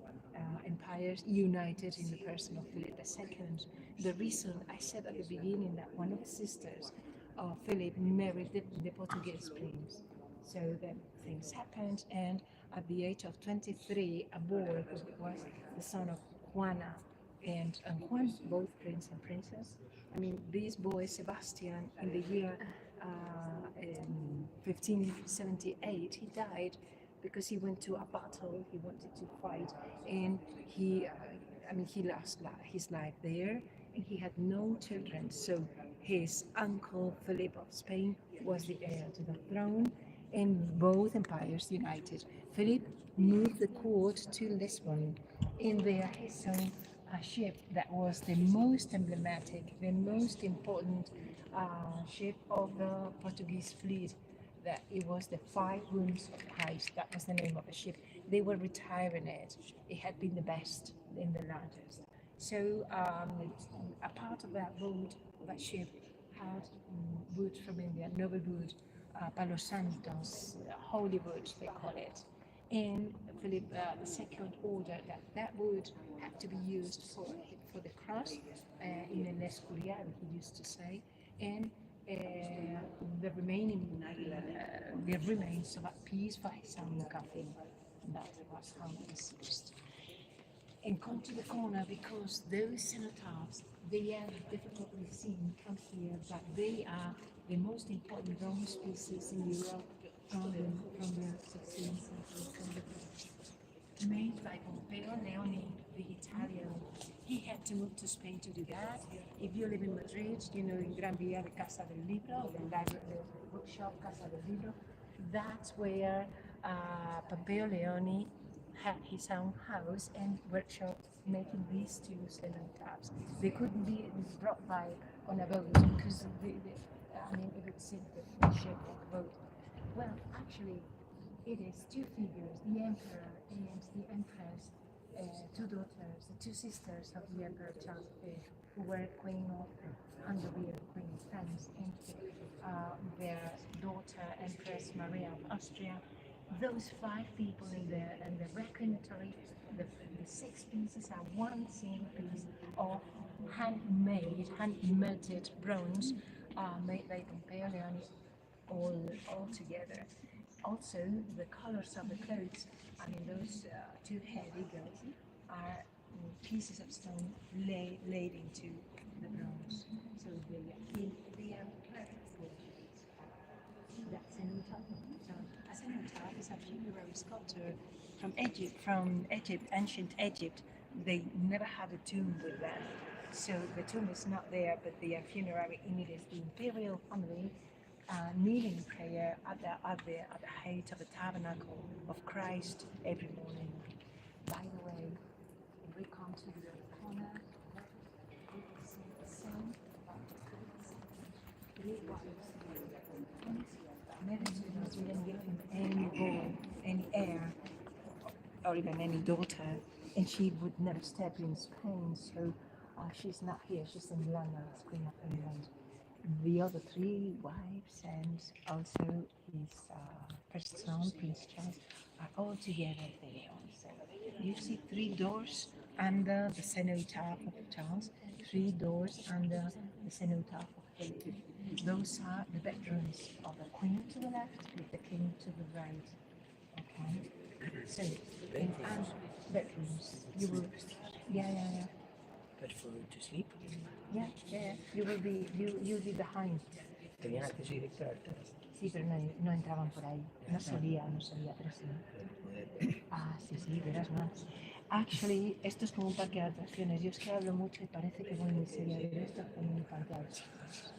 empires united in the person of Philip II. The reason I said at the beginning that one of the sisters of Philip married the Portuguese prince. So then things happened, and at the age of 23, a boy who was the son of Juana and Juan, both prince and princess. I mean, this boy, Sebastian, in the year 1578, he died because he went to a battle, he wanted to fight, and he lost his life there, and he had no children. So his uncle, Philip of Spain, was the heir to the throne, and both empires united. Philip moved the court to Lisbon. In there, he saw a ship that was the most emblematic, the most important ship of the Portuguese fleet. That it was the Five Wounds of Christ. That was the name of the ship. They were retiring it. It had been the best and the largest. So a part of that boat, that ship, had wood from India, noble wood, Palo Santos, holy wood, they call it. And Philip II ordered that wood had to be used for the cross in an Escorial, he used to say, and the remains of a piece for his own coffin. That was how it was used. And come to the corner, because those cenotaphs, they are difficultly seen from here, but they are the most important bronze pieces in Europe from the 16th century, made by Pompeo Leoni, the Italian. He had to move to Spain to do that. If you live in Madrid, you know, in Gran Via de Casa del Libro, the library, the bookshop Casa del Libro, that's where Pompeo Leoni had his own house and workshop making these two cenotaphs. They couldn't be brought by on a boat because it would sink the ship like a boat. Well, actually, it is two figures, the emperor and the empress, two daughters, the two sisters of the emperor Charles V, who were Queen of Hungary and Queen of France, and their daughter, Empress Maria of Austria, those 5 people in there, and the reckonatory, the 6 pieces are one single piece of hand melted bronze, made by Pompeian, all together. Also, the colors of the clothes, I mean, those two head eagles are pieces of stone laid into the bronze. So they are that's an utopia. So a cenotaph is a funerary sculpture from Egypt, ancient Egypt. They never had a tomb with them. So the tomb is not there, but the funerary images the imperial family kneeling prayer at the height of the tabernacle of Christ every morning. By the way, if we come to the other corner, we can see the sun, three wives, Mediterranean didn't give him any boy, any heir, or even any daughter, and she would never step in Spain, so she's not here, she's in London, as Queen of England. The other 3 wives and also his first son, Prince Charles, are all together there. So you see 3 doors under the cenotaph of Charles, 3 doors under the cenotaph of Philip. Those are the bedrooms of the Queen to the left, with the King to the right. Okay. So in bedrooms, you will, yeah. But for to sleep, Yeah. You'll be behind. tenían acceso directo al Sí, pero no entraban por ahí. No solía, pero sí. Sí, verás más. Actually, esto es como un parque de atracciones. Yo es que hablo mucho y parece que voy muy seria, pero esto es como un parque de atracciones.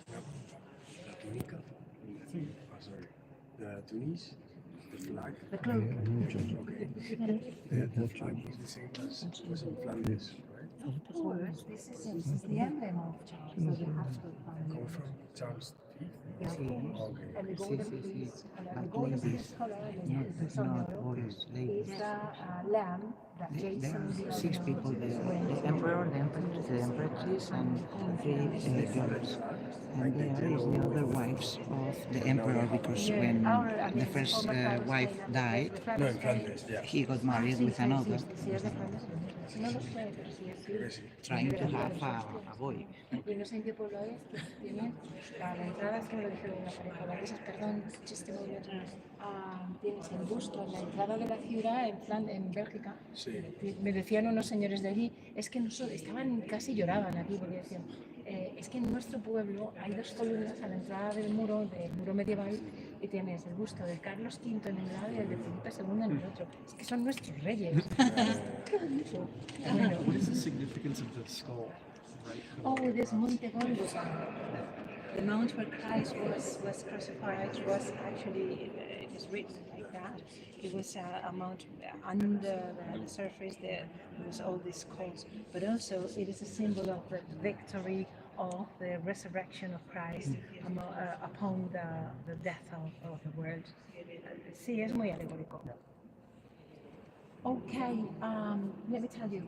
La túnica. Sí. Sorry. The tunies, the flag. The cloak. The flag is the same as was in Flanders, right? Of course, this is the emblem of Charles, so you have to find Come it. from Charles V. Yeah, of course. Okay. And the golden piece, the But golden ladies, piece color, it's not always ladies. is the lamb that There Jason are 6 people there: when the emperor, the empress, the empress, and 3 girls. And there is the other wives of the emperor, because when the first wife died, No, in Flanders, yeah. he got married with another, No lo sé, pero sí es Creo que sí. trying to have a boy. Y no sé en qué pueblo es, que tienen a la entrada, es que me lo dijeron una pareja holandesas, perdón, chiste muy bien. Tienes el busto en la entrada de la ciudad, en Bélgica. Sí. Me decían unos señores de allí, es que nosotros estaban casi lloraban aquí, porque decían, es que en nuestro pueblo hay 2 columnas a la entrada del muro medieval, y tienes el busto de Carlos V en un lado y el de Felipe II en el otro. Es que son nuestros reyes. Qué bonito. Bueno. What is the significance of the skull? Oh, this Monte Golgotha. The mount where Christ was crucified was actually, it is written like that. It was a mount under the surface, there was all these skulls. But also it is a symbol of the victory of the resurrection of Christ upon the death of the world. Sí, es muy alegórico. Okay, let me tell you.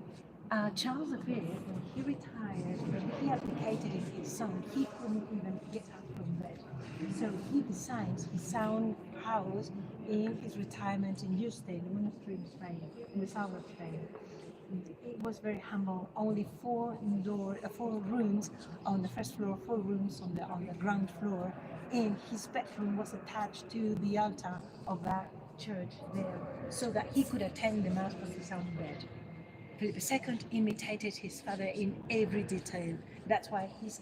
Charles V, when he retired, when he abdicated his son, he couldn't even get up from bed. So he designs his own house in his retirement in Yuste, the monastery in Spain, in the south of Spain. It was very humble, only 4 rooms on the first floor, 4 rooms on the ground floor, and his bedroom was attached to the altar of that church there, so that he could attend the mass from his own bed. Philip II imitated his father in every detail. That's why he's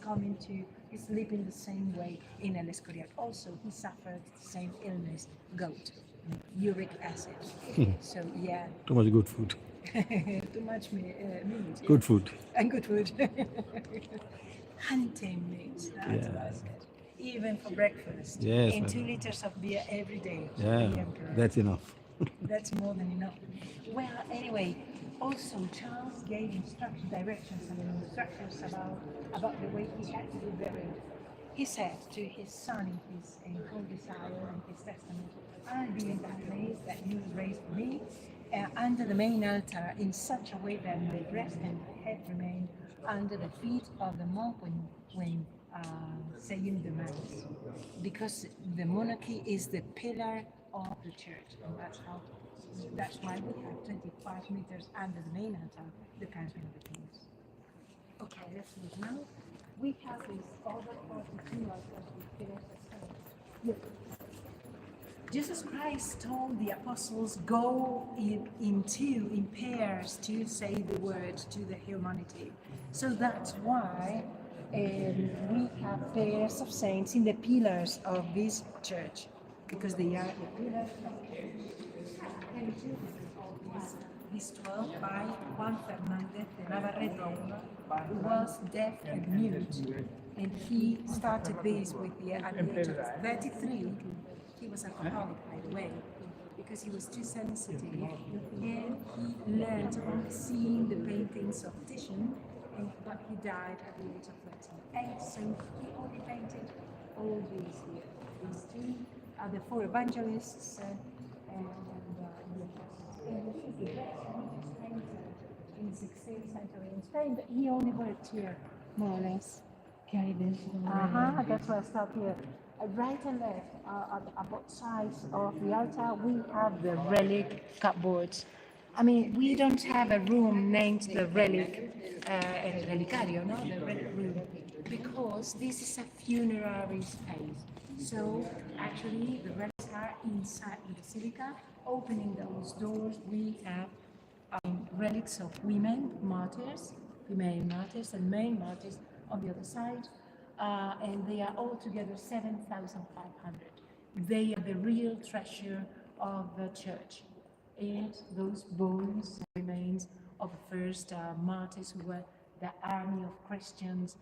living the same way in El Escorial. Also, he suffered the same illness, gout, uric acid. So yeah. Too much good food. Too much meat. Good food. And good food. Hunting meat, that's what I said. Even for breakfast. Yes, And man. 2 liters of beer every day. for Yeah, the emperor. that's enough. That's more than enough. Well, anyway, also Charles gave instructions about the way he had to be buried. He said to his son in Holy Desire and his testament, I'll be in that place that you raised for me, under the main altar, in such a way that my breast and my head remain under the feet of the monk when saying the mass. Because the monarchy is the pillar of the church, and that's why we have 25 meters under the main altar, the canopy of the kings. Okay, let's move now. We have this other 42 altars with pillars of stone. Jesus Christ told the apostles, go in pairs to say the word to the humanity. So that's why we have pairs of saints in the pillars of this church, because they are the pillars of the church. This 12 by Juan Fernandez de Navarrete, who was deaf and mute, and he started this with at the age of 33. He was alcoholic, by the way, because he was too sensitive, and he learned on seeing the paintings of Titian, but he died at the age of 38, so he only painted all these here. These two are the four evangelists and the apostles. And this is the best painter in the 16th century in Spain, but he only worked here, more or less. That's why I stopped here. Right and left, at both sides of the altar, we have the relic cupboards. I mean, we don't have a room named the relic, el relicario, no? The relic room, because this is a funerary space. So actually, the relics are inside the basilica. Opening those doors, we have relics of women martyrs, female martyrs, and male martyrs on the other side. And they are altogether 7,500. They are the real treasure of the church. And those bones, remains of the first martyrs who were the army of Christians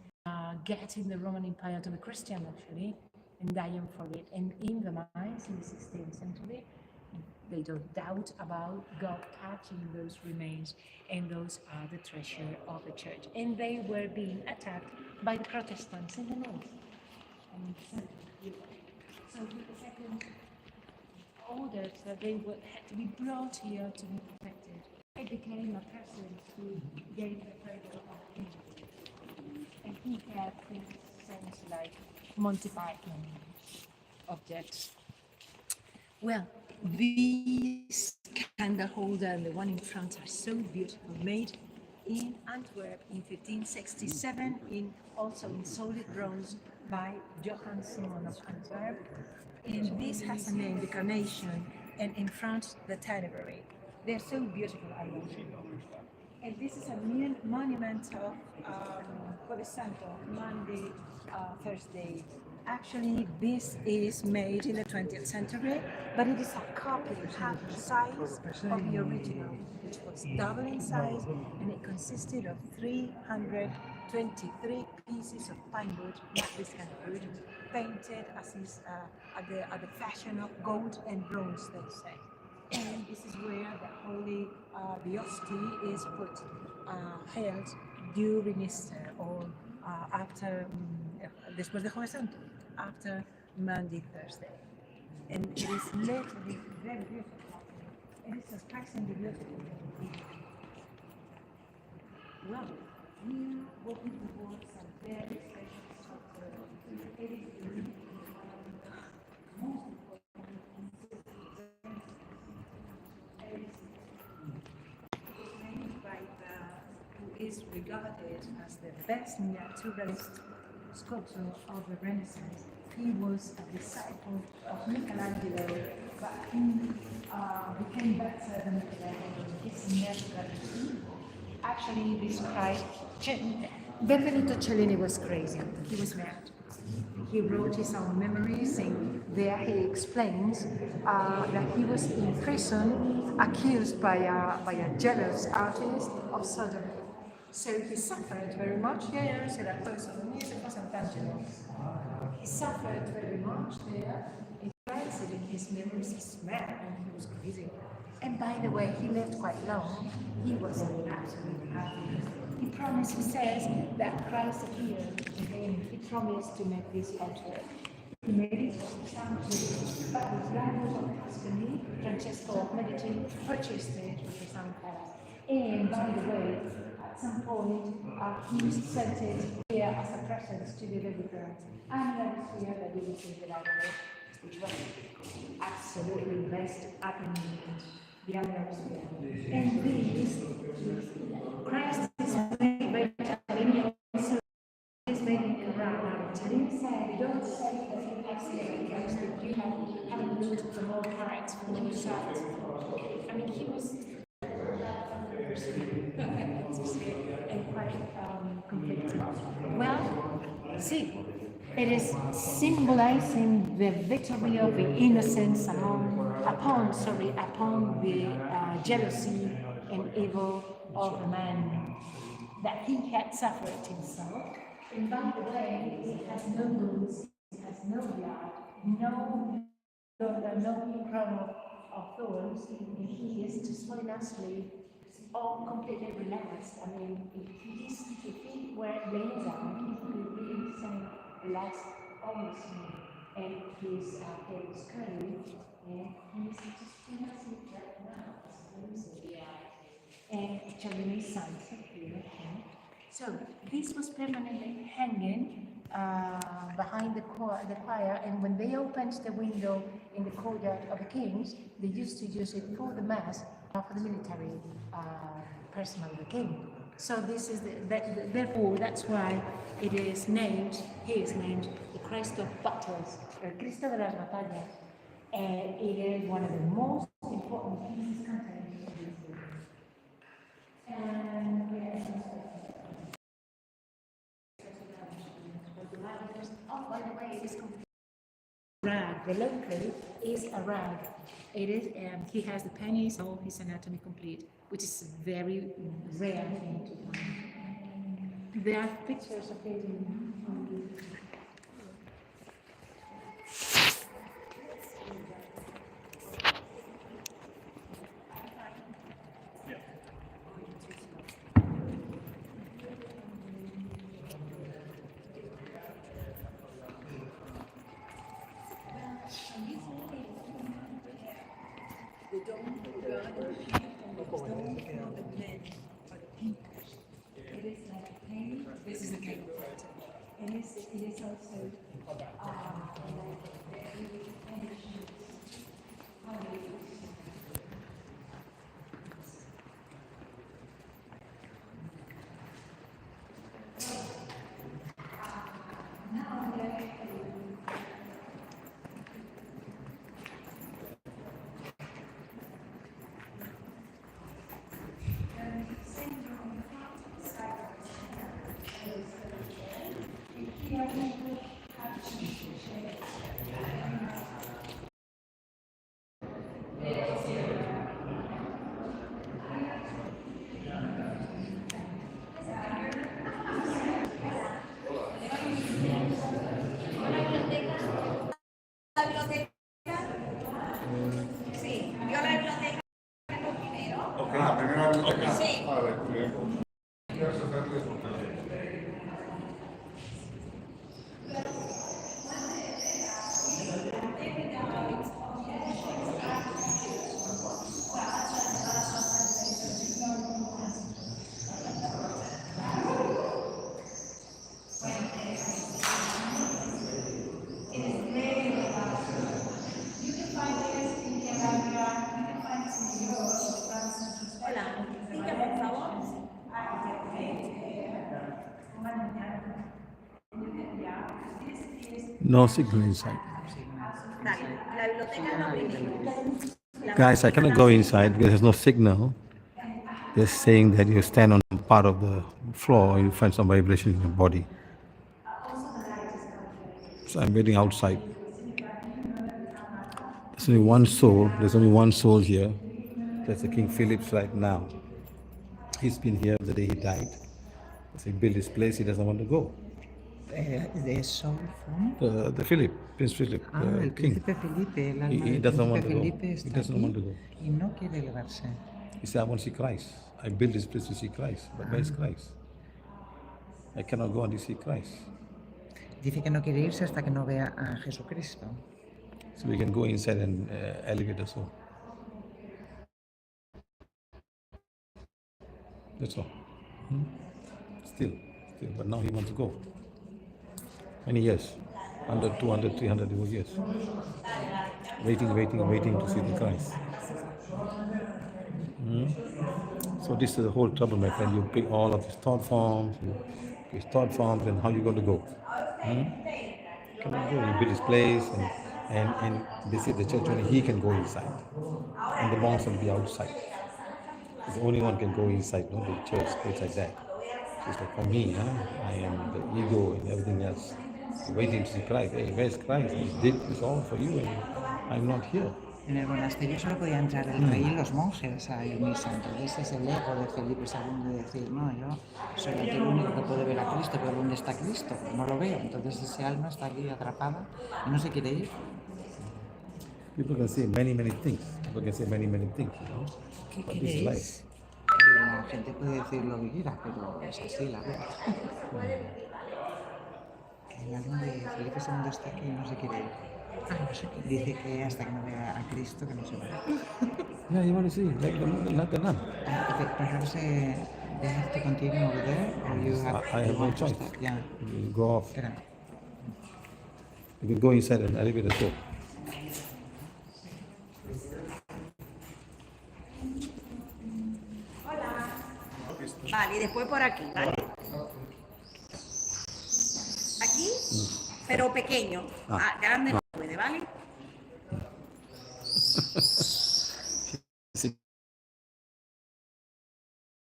getting the Roman Empire to be Christian, actually, and dying for it. And in the mines in the 16th century, they don't doubt about God catching those remains, and those are the treasure of the church. And they were being attacked by the Protestants in the north. And so with the second ordered that they had to be brought here to be protected. It became a person who gave the prayer of angels. And he had things like Monty Python objects. Well, these candle holder and the one in front are so beautiful, made in Antwerp in 1567, also in solid bronze by Johann Simon of Antwerp. And this has a name, the Carnation, and in front the Tenebrae. They're so beautiful, I love them. And this is a monument of Jueves Santo, Monday, Thursday. Actually, this is made in the 20th century, but it is a copy, half the size of the original, which was double in size, and it consisted of 323 pieces of pine wood, not this kind of wood, painted as is at the fashion of gold and bronze, they say. And this is where the holy the hostie is put, held during Easter or after, después de Jueves Santo, after Monday, Thursday. And it is literally very beautiful. It is surprisingly beautiful. Well, here what we want some very special software. It is most who is regarded as the best naturalist sculptor of the Renaissance. He was a disciple of Michelangelo, but he became better than Michelangelo. He's never actually described. Benvenuto Cellini was crazy. He was mad. He wrote his own memories, and there he explains that he was in prison accused by a jealous artist of sodomy. So he suffered very much. Yeah, so that person, music was intangible. He suffered very much there. He writes it in his memories. He's mad and he was crazy. And by the way, he lived quite long. He was absolutely happy. He promised, he says, that Christ appeared to him. He promised to make this altar. He made it for but his rival of Tuscany, Francesco of Medici, purchased it with his own cash. And by the way, at some point, he sent it here as a present to the Levitans. And that is here that you will see the right away. which was absolutely the best up in the atmosphere. And this Christ is very Italian, so it's very around Italy. Don't say that he has because you haven't looked for more parts for yourself. I mean, he was and quite conflicted. Well, see, it is symbolizing the victory of the innocence upon the jealousy and evil of the man that he had suffered himself. And by the way, he has no wounds, he has no blood, no crown of thorns, and he is just falling asleep, all completely relaxed. I mean, if he were laying down, he could really say, relax almost and his head is curling, and he's just falling asleep right now. It's amazing. And Chinese signs here. Okay. So this was permanently hanging behind the choir, and when they opened the window in the courtyard of the kings, they used to use it for the mass, for the military personnel of the king. So this is therefore that's why it is named. He is named the Christ of Battles, or Cristo de las Batallas, and it is one of the most important pieces contained in this book. And oh, by the way, it is complete. Rag. The local is a rag. It is. He has the pennies, all his anatomy complete, which is a very rare thing to find. There are pictures of it in. This is the cake. And it is also No signal inside. Guys, I cannot go inside because there's no signal. They're saying that you stand on part of the floor and you find some vibration in your body. So I'm waiting outside. There's only one soul. There's only one soul here. That's the King Philip's right now. He's been here the day he died. As he built his place, he doesn't want to go. The soul from? The Philip, Prince Philip, El King. príncipe Felipe, el alma He del doesn't want príncipe to go. Felipe He está doesn't want to aquí go. y no quiere elevarse. He said, I want to see Christ. I built this place to see Christ. But where is Christ? I cannot go until I see Christ. Dice que no quiere irse hasta que no vea a Jesucristo. So we can go inside and elevate the soul. That's all. Still. But now he wants to go. Many years. 100, 200, 300 years. Waiting to see the Christ. So this is the whole trouble, my friend. You pick all of these thought forms, and how you going to go? Cannot go. You build his place, and they say the church only he can go inside, and the monks will be outside. The only one can go inside, not the church, place like that. It's like for me, I am the ego and everything else, waiting to see Christ. Hey, where's Christ? He did this all for you, and I'm not here. En el monasterio solo podía entrar el rey y los monjes a ir misa. Entonces es el ego de Felipe II de decir, no, yo soy el único que puede ver a Cristo, pero ¿dónde está Cristo? No lo veo. Entonces ese alma está aquí atrapada y no se quiere ir. People can say many things. People can say many things, you know. ¿Qué But this is queréis? life. La gente puede decir lo que quiera, pero es así la vida. El alma de Felipe II está aquí y no se quiere ir. Dice que hasta que no vea a Cristo que no se va. Yeah, you want to see, like the nun. Perhaps they have to continue over there, or you have, I have no want to choice. stop. Yeah. You go off. Espera. You can go inside and elevate the soul. Vale, y después por aquí, ¿vale? Aquí, pero pequeño. Grande no puede, ¿vale?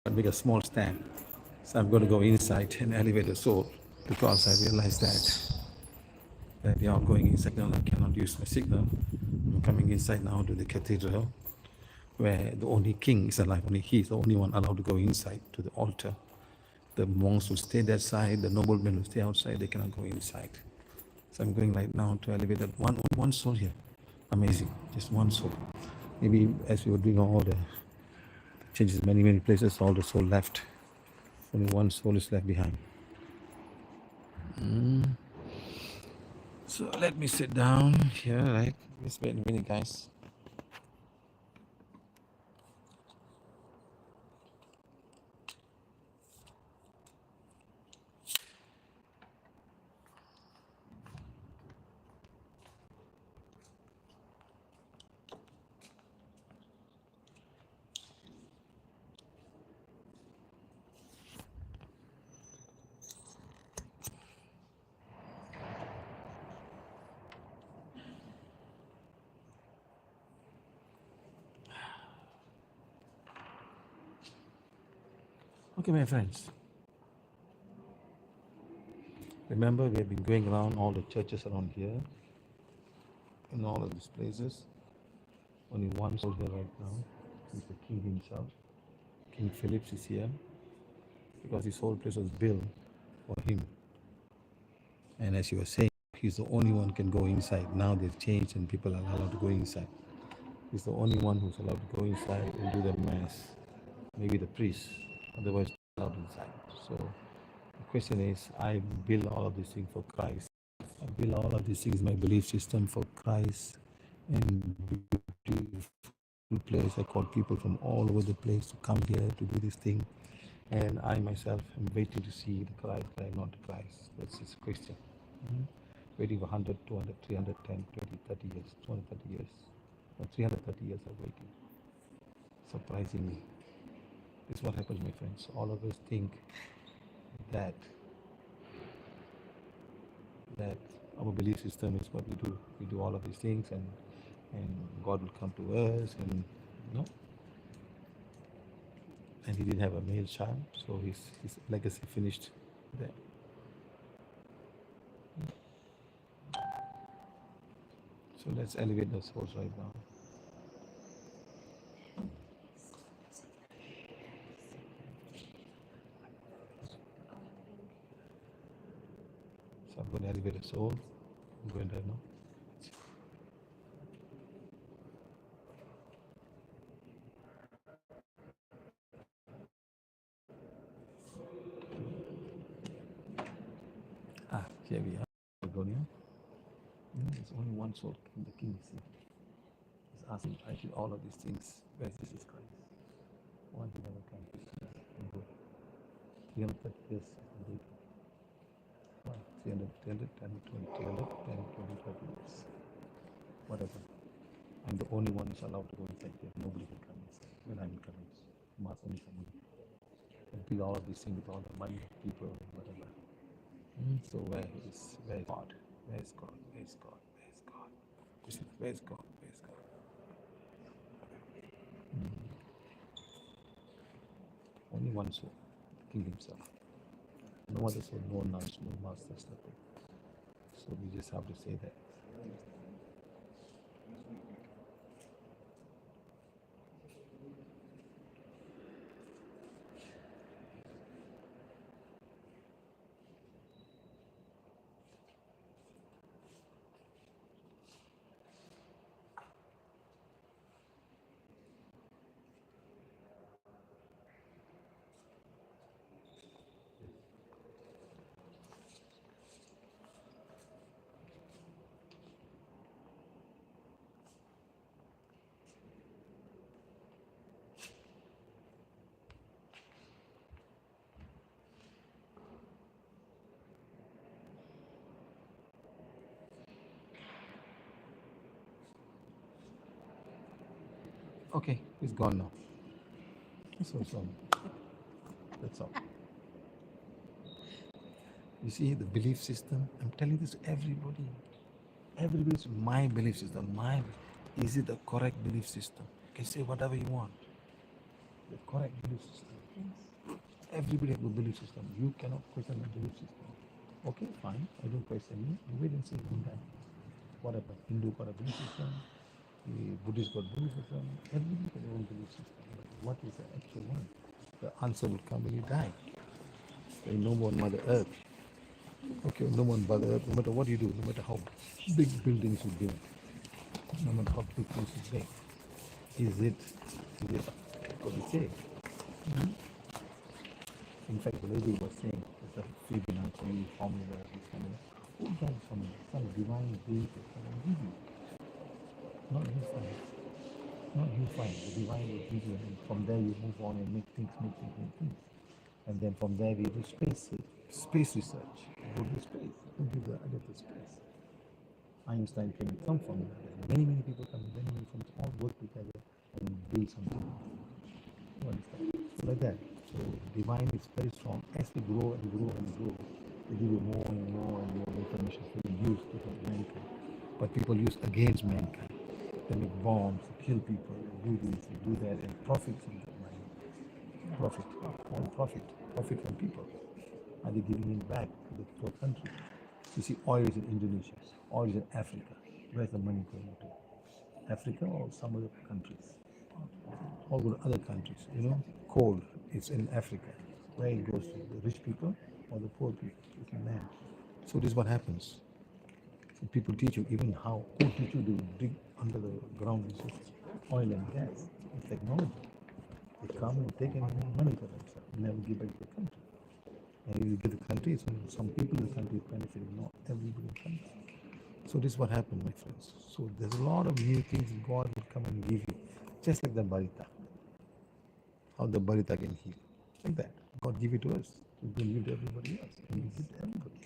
I make a small stand. So I'm going to go inside and elevate the soul because I realize that they are going inside now. I cannot use my signal. I'm coming inside now to the cathedral where the only king is alive. Only he is the only one allowed to go inside to the altar. The monks will stay that side. The noblemen will stay outside. They cannot go inside. So I'm going right now to elevate that one soul here. Amazing. Just one soul. Maybe as we were doing all the changes in many places, all the soul left. Only one soul is left behind. So let me sit down here, right? Just wait a minute, guys. Okay, my friends. Remember, we have been going around all the churches around here, in all of these places. Only one soul here right now. He's the king himself. King Philip is here because this whole place was built for him. And as you were saying, he's the only one can go inside. Now they've changed and people are allowed to go inside. He's the only one who's allowed to go inside and do the mass. Maybe the priest, otherwise not allowed inside. So the question is, I build all of these things for Christ. I build all of these things, my belief system for Christ, and beautiful place. I call people from all over the place to come here to do this thing. And I myself am waiting to see the Christ, but I'm not the Christ. That's his question. Waiting for 100, 200, 300, 10, 20, 30 years, 230 years. 330 years of waiting. Surprisingly. This is what happens, my friends. All of us think that our belief system is what we do. We do all of these things and God will come to us and no. And he didn't have a male child, so his legacy finished there. So let's elevate the souls right now. So I'm going to elevate the soul. I'm going right now. Here we are. There's only one soul, the king is here. He's asking, I did all of these things. Where's Jesus Christ? Why did he never come? 330 years later. Why? 300, 300, 10, 20, 300, 10, 20, 30 years. Whatever. I'm the only one who's allowed to go inside there. Nobody can come inside. When I'm coming, must only come in. And build all of these things with all the money, people, whatever. So where is God? Where is God? Where is God? Where is God? Where is God? Where is God? Only one soul, King himself. No other soul, no nuns, no masters, nothing. So we just have to say that. Okay, he's gone now. So that's all. You see the belief system. I'm telling this to everybody. Everybody's my belief system. Is it the correct belief system? You can say whatever you want. The correct belief system. Everybody has a belief system. You cannot question the belief system. Okay, fine. I don't question you. You wait and see that. Whatever. Hindu got a belief system. The Buddhist got belief system. Everybody got their own belief system. But what is the actual one? The answer will come when you die. There is no more Mother Earth. Okay, no more Mother Earth. No matter what you do, no matter how big buildings you build, no matter how big things you make, is it what you say? In fact, the lady was saying, it's a Fibonacci formula, this formula. Who does formula? Some divine being is going to give you. Not you find. Not you find. The divine will give you, and from there you move on and make things. And then from there we do space research. Go to space. Go to the other space. Einstein came with some formula. Many people come, many from all work together and build something. You understand? So like that. So divine is very strong. As we grow and grow and grow, they give you more and more and more information for you use to help mankind. But people use against mankind. They make bombs, kill people, do this, do that, and profit from that money. Profit from people. Are they giving it back to the poor country? You see, oil is in Indonesia, oil is in Africa. Where's the money going to? Africa or some other countries? All go to other countries, Coal is in Africa. Where it goes to? The rich people or the poor people? It's in land. So this is what happens. So people teach you even how. Who teach you to dig under the ground resources? Oil and gas. It's technology. They come and take and make money for themselves. Never give back to the country. And if you give the country, some people in the country benefit, not everybody in the country. So this is what happened, my friends. So there's a lot of new things God will come and give you. Just like the Barita. How the Barita can heal. Like that. God give it to us. He will give it to everybody else. And He give it to everybody.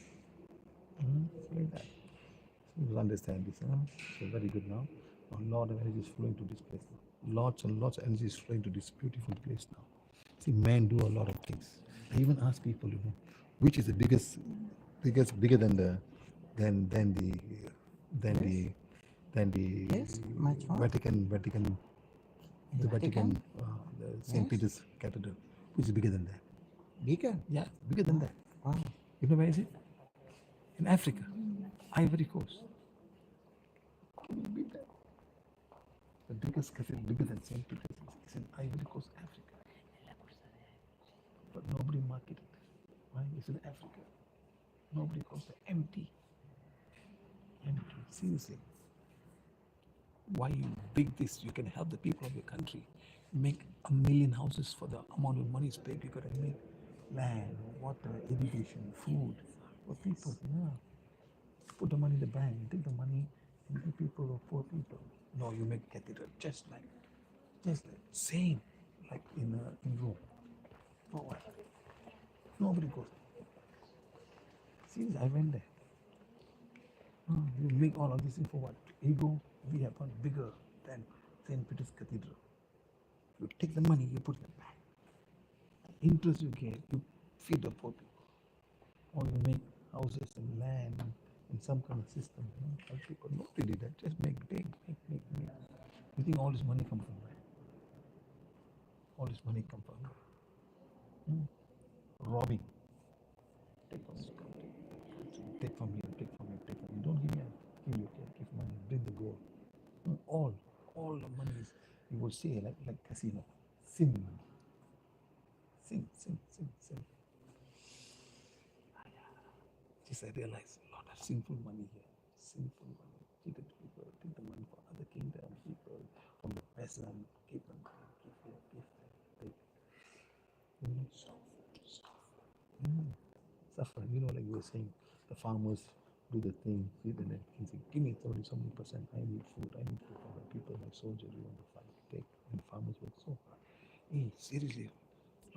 Like that. So you understand this, So very good now. A lot of energy is flowing to this place now. Lots and lots of energy is flowing to this beautiful place now. See, men do a lot of things. I even ask people, which is the bigger than the Yes, much more. Vatican, the St. Peter's Cathedral, which is bigger than that. Bigger? Yeah, bigger than that. Wow. You know where is it? In Africa, Ivory Coast. Can you beat that? The biggest cathedral, bigger than St. Peter's, is in Ivory Coast, Africa. But nobody marketed it. Why? It's in Africa. Nobody goes there. Empty. Seriously. Why you big this? You can help the people of your country. Make 1 million houses for the amount of money spent. You gotta make land, water, irrigation, food for people. Yeah. Put the money in the bank. Take the money and give people or poor people. No, you make cathedral just like same like in Rome. For what? Nobody goes. See, I went there. You make all of this thing for what? Ego? We have one bigger than St. Peter's Cathedral. You take the money, you put it back. Interest you get, you feed the poor people. Or you make houses and land in some kind of system. Help people. Nobody did that. Just make. You think all this money come from where? All this money come from where? Robbing. Take from this country. Take from here, take from here, take from here. Don't give me give money, bring the gold. All the money is, you will say like casino. Sin money. Sin. Just I realize a lot of sinful money here. Sinful money. Cheated people, take the money for other kingdom, people, from the peasant, give them money, give here, give there, take. Suffer. Like you were saying, the farmers do the thing, feed the net, say, give me 30 so many percent, I need food for my people, my soldiers, you want to fight, take, and farmers work so hard. Hey, seriously,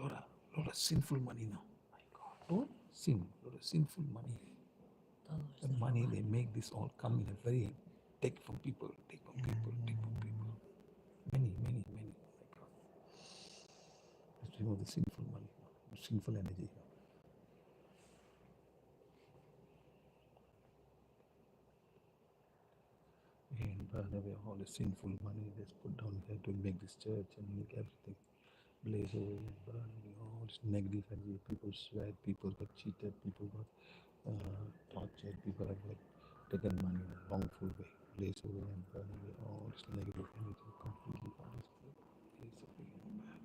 lot of sinful money now. My God, lot of sinful money. The money they make this all come in a very take from people. Many. Oh my God. Let's remove the sinful money, sinful energy. And burn away all the sinful money that's put down here to make this church and make everything blaze away and burn away all this negative energy. People sweat, people got cheated, people got tortured, people have taken money in a wrongful way. Blaze away and burn away all this negative energy completely from this place. Blaze away and burn.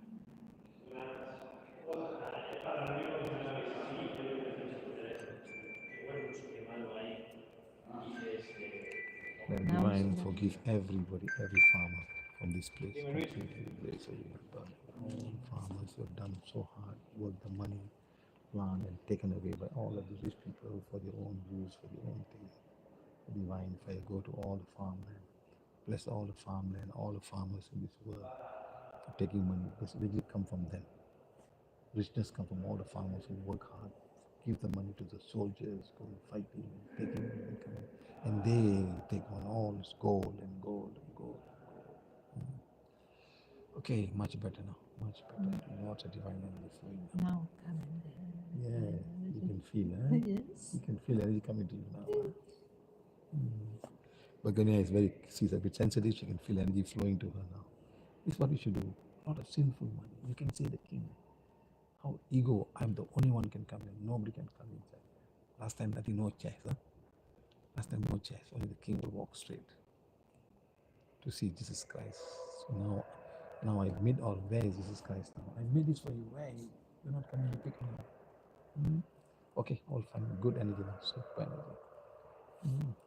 Let divine forgive everybody, every farmer from this place. Completely blaze away and burn. All farmers who have done so hard, worked the money, plant and taken away by all of these rich people for their own use, for their own thing. The divine fire go to all the farmland. Bless all the farmland, all the farmers in this world for taking money, because riches come from them. Richness comes from all the farmers who work hard, give the money to the soldiers, going fighting, taking money, and they take on all this gold. Okay, much better now, much better. Lots of divine energy flowing now. Now coming. Yeah, you can feel, huh? Yes. You can feel energy coming to you now. Begonia is she's a bit sensitive, she can feel energy flowing to her now. This is what we should do. Not a sinful money. You can see the king. How ego, I'm the only one can come in. Nobody can come inside. Last time that no chairs, huh? Last time no chairs. Only the king will walk straight to see Jesus Christ. So now I admit all, where is Jesus Christ now? I made this for you. Where are you? You're not coming to pick me up. Okay, all fine. Good energy now. Super energy.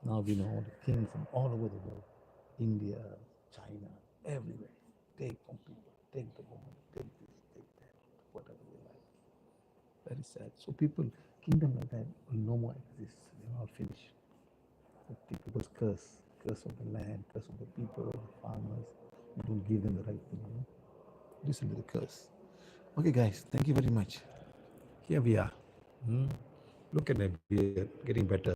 Now we know all the kings from all over the world. India, China, everywhere. Take from people. Take the woman. Take this, take that. Whatever they like. Very sad. So people, kingdom like that will no more exist. They're all finished. The people's curse of the land, curse of the people, the farmers. You don't give them the right thing. This will be the curse. Okay, guys, thank you very much. Here we are. Look at my beard, getting better.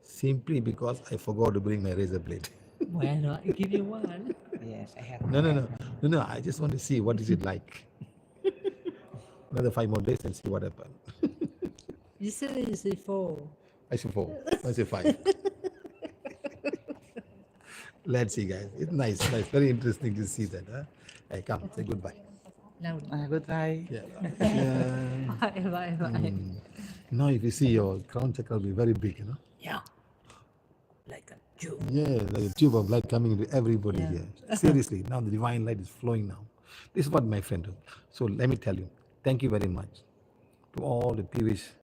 Simply because I forgot to bring my razor blade. Why not? I give you one. Yes, I have. No. I just want to see what is it like. Another 5 more days and see what happens. You said you say 4. I say 4. I say 5. Let's see, guys. It's nice. Very interesting to see that. Huh? Hey, come, say goodbye. No. Goodbye. Yeah. Bye. Now, if you see your crown chakra will be very big, Yeah. Like a Jew. Yeah, like a tube of light coming into everybody here. Seriously, now the divine light is flowing now. This is what my friend do. So let me tell you, thank you very much to all the PVH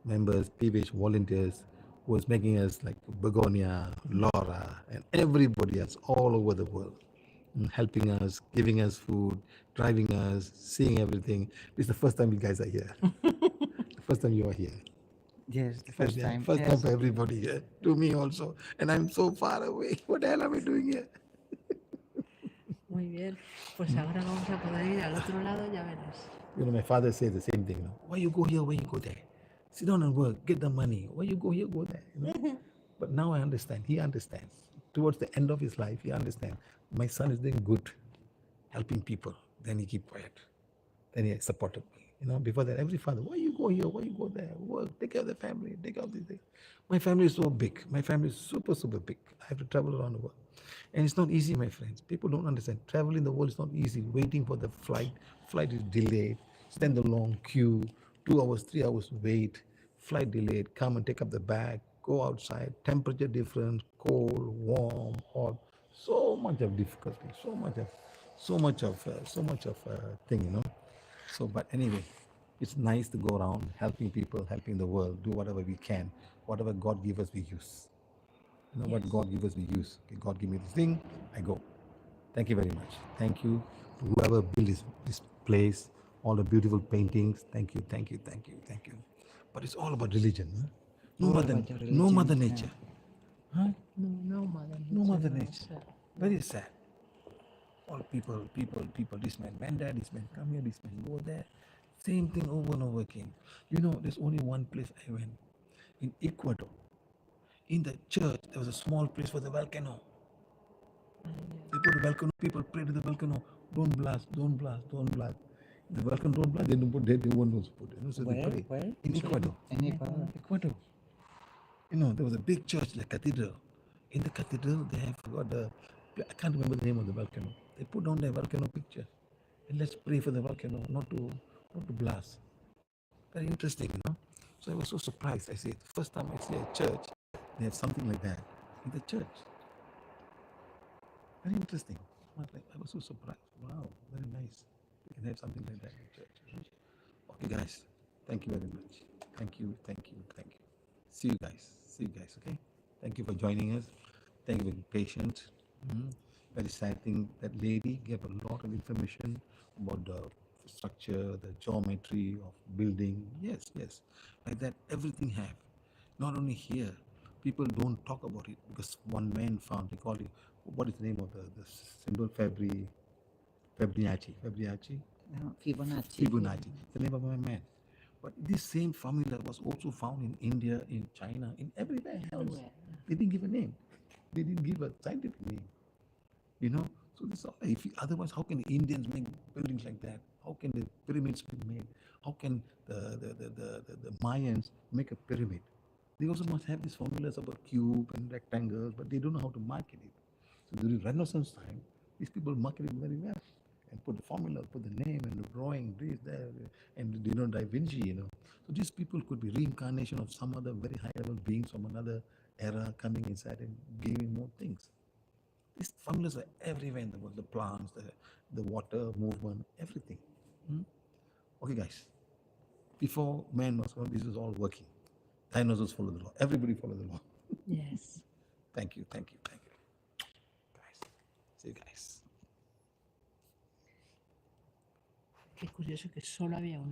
members, PVH volunteers who is making us like Begonia, Laura, and everybody else all over the world. Helping us, giving us food, driving us, seeing everything. This is the first time you guys are here. The first time you are here. Yes, the first time. First time for everybody here. To me also. And I'm so far away. What the hell are we doing here? Muy bien. Pues ahora vamos a poder ir al otro lado, ya verás. You know, my father says the same thing. You know, why you go here? Why you go there? Sit down and work. Get the money. Why you go here? Go there. You know. But now I understand. He understands. Towards the end of his life, he understands. My son is doing good, helping people. Then he keep quiet. Then he supported me. You know, before that, every father, why you go here? Why you go there? Work. Take care of the family. Take care of these things. My family is so big. My family is super, super big. I have to travel around the world. And it's not easy, my friends. People don't understand. Traveling the world is not easy. Waiting for the flight. Flight is delayed. Stand the long queue. 2 hours, 3 hours wait. Flight delayed. Come and take up the bag. Go outside. Temperature difference. Cold, warm, hot. So much of difficulty. So much of thing, you know. So, but anyway, it's nice to go around helping people, helping the world, do whatever we can, whatever God give us, we use. You know what God give us, we use. Okay, God give me this thing, I go. Thank you very much. Thank you to whoever built this place, all the beautiful paintings. Thank you, thank you, thank you, thank you. But it's all about religion. Huh? No All mother, about your no religion, mother yeah. nature. Huh? No, Mother Nature. No mother no, nature. sir. Very sad. All people. This man went there, this man come here, this man go there. Same thing over and over again. You know, there's only one place I went in Ecuador. In the church, there was a small place for the volcano. They put the volcano, people pray to the volcano, don't blast, don't blast, don't blast. The volcano don't blast, they don't put, they won't put it. You know, so they pray. Where? In Ecuador. In Ecuador. Ecuador. You know, there was a big church, like cathedral. In the cathedral, they have got the, I can't remember the name of the volcano. They put down the volcano picture. And let's pray for the volcano, not to blast. Very interesting, you know. So I was so surprised. I said, first time I see a church, they have something like that in the church. Very interesting. I was so surprised. Wow, very nice. We can have something like that in church. Okay, guys. Thank you very much. Thank you, thank you, thank you. See you guys, okay? Thank you for joining us. Thank you for being patient. Very sad thing. That lady gave a lot of information about the structure, the geometry of building. Yes. Like that, everything have. Not only here, people don't talk about it because one man found, they called it, what is the name of the symbol? Fibonacci. No, Fibonacci. Fibonacci, the name of my man. But this same formula was also found in India, in China, in everywhere else. They didn't give a name. They didn't give a scientific name. You know, so this otherwise, how can the Indians make buildings like that? How can the pyramids be made? How can the Mayans make a pyramid? They also must have these formulas about cube and rectangles, but they don't know how to market it. So during Renaissance time, these people marketed very well and put the formula, put the name and the drawing, this, there, and Da Vinci, you know. So these people could be reincarnation of some other very high level beings from another era coming inside and giving more things. These formulas are everywhere in the world, the plants, the water movement, everything. Okay, guys. Before man was born, this is all working. Dinosaurs follow the law. Everybody follow the law. Yes. Thank you. Guys. See you guys. Qué curioso que solo había una.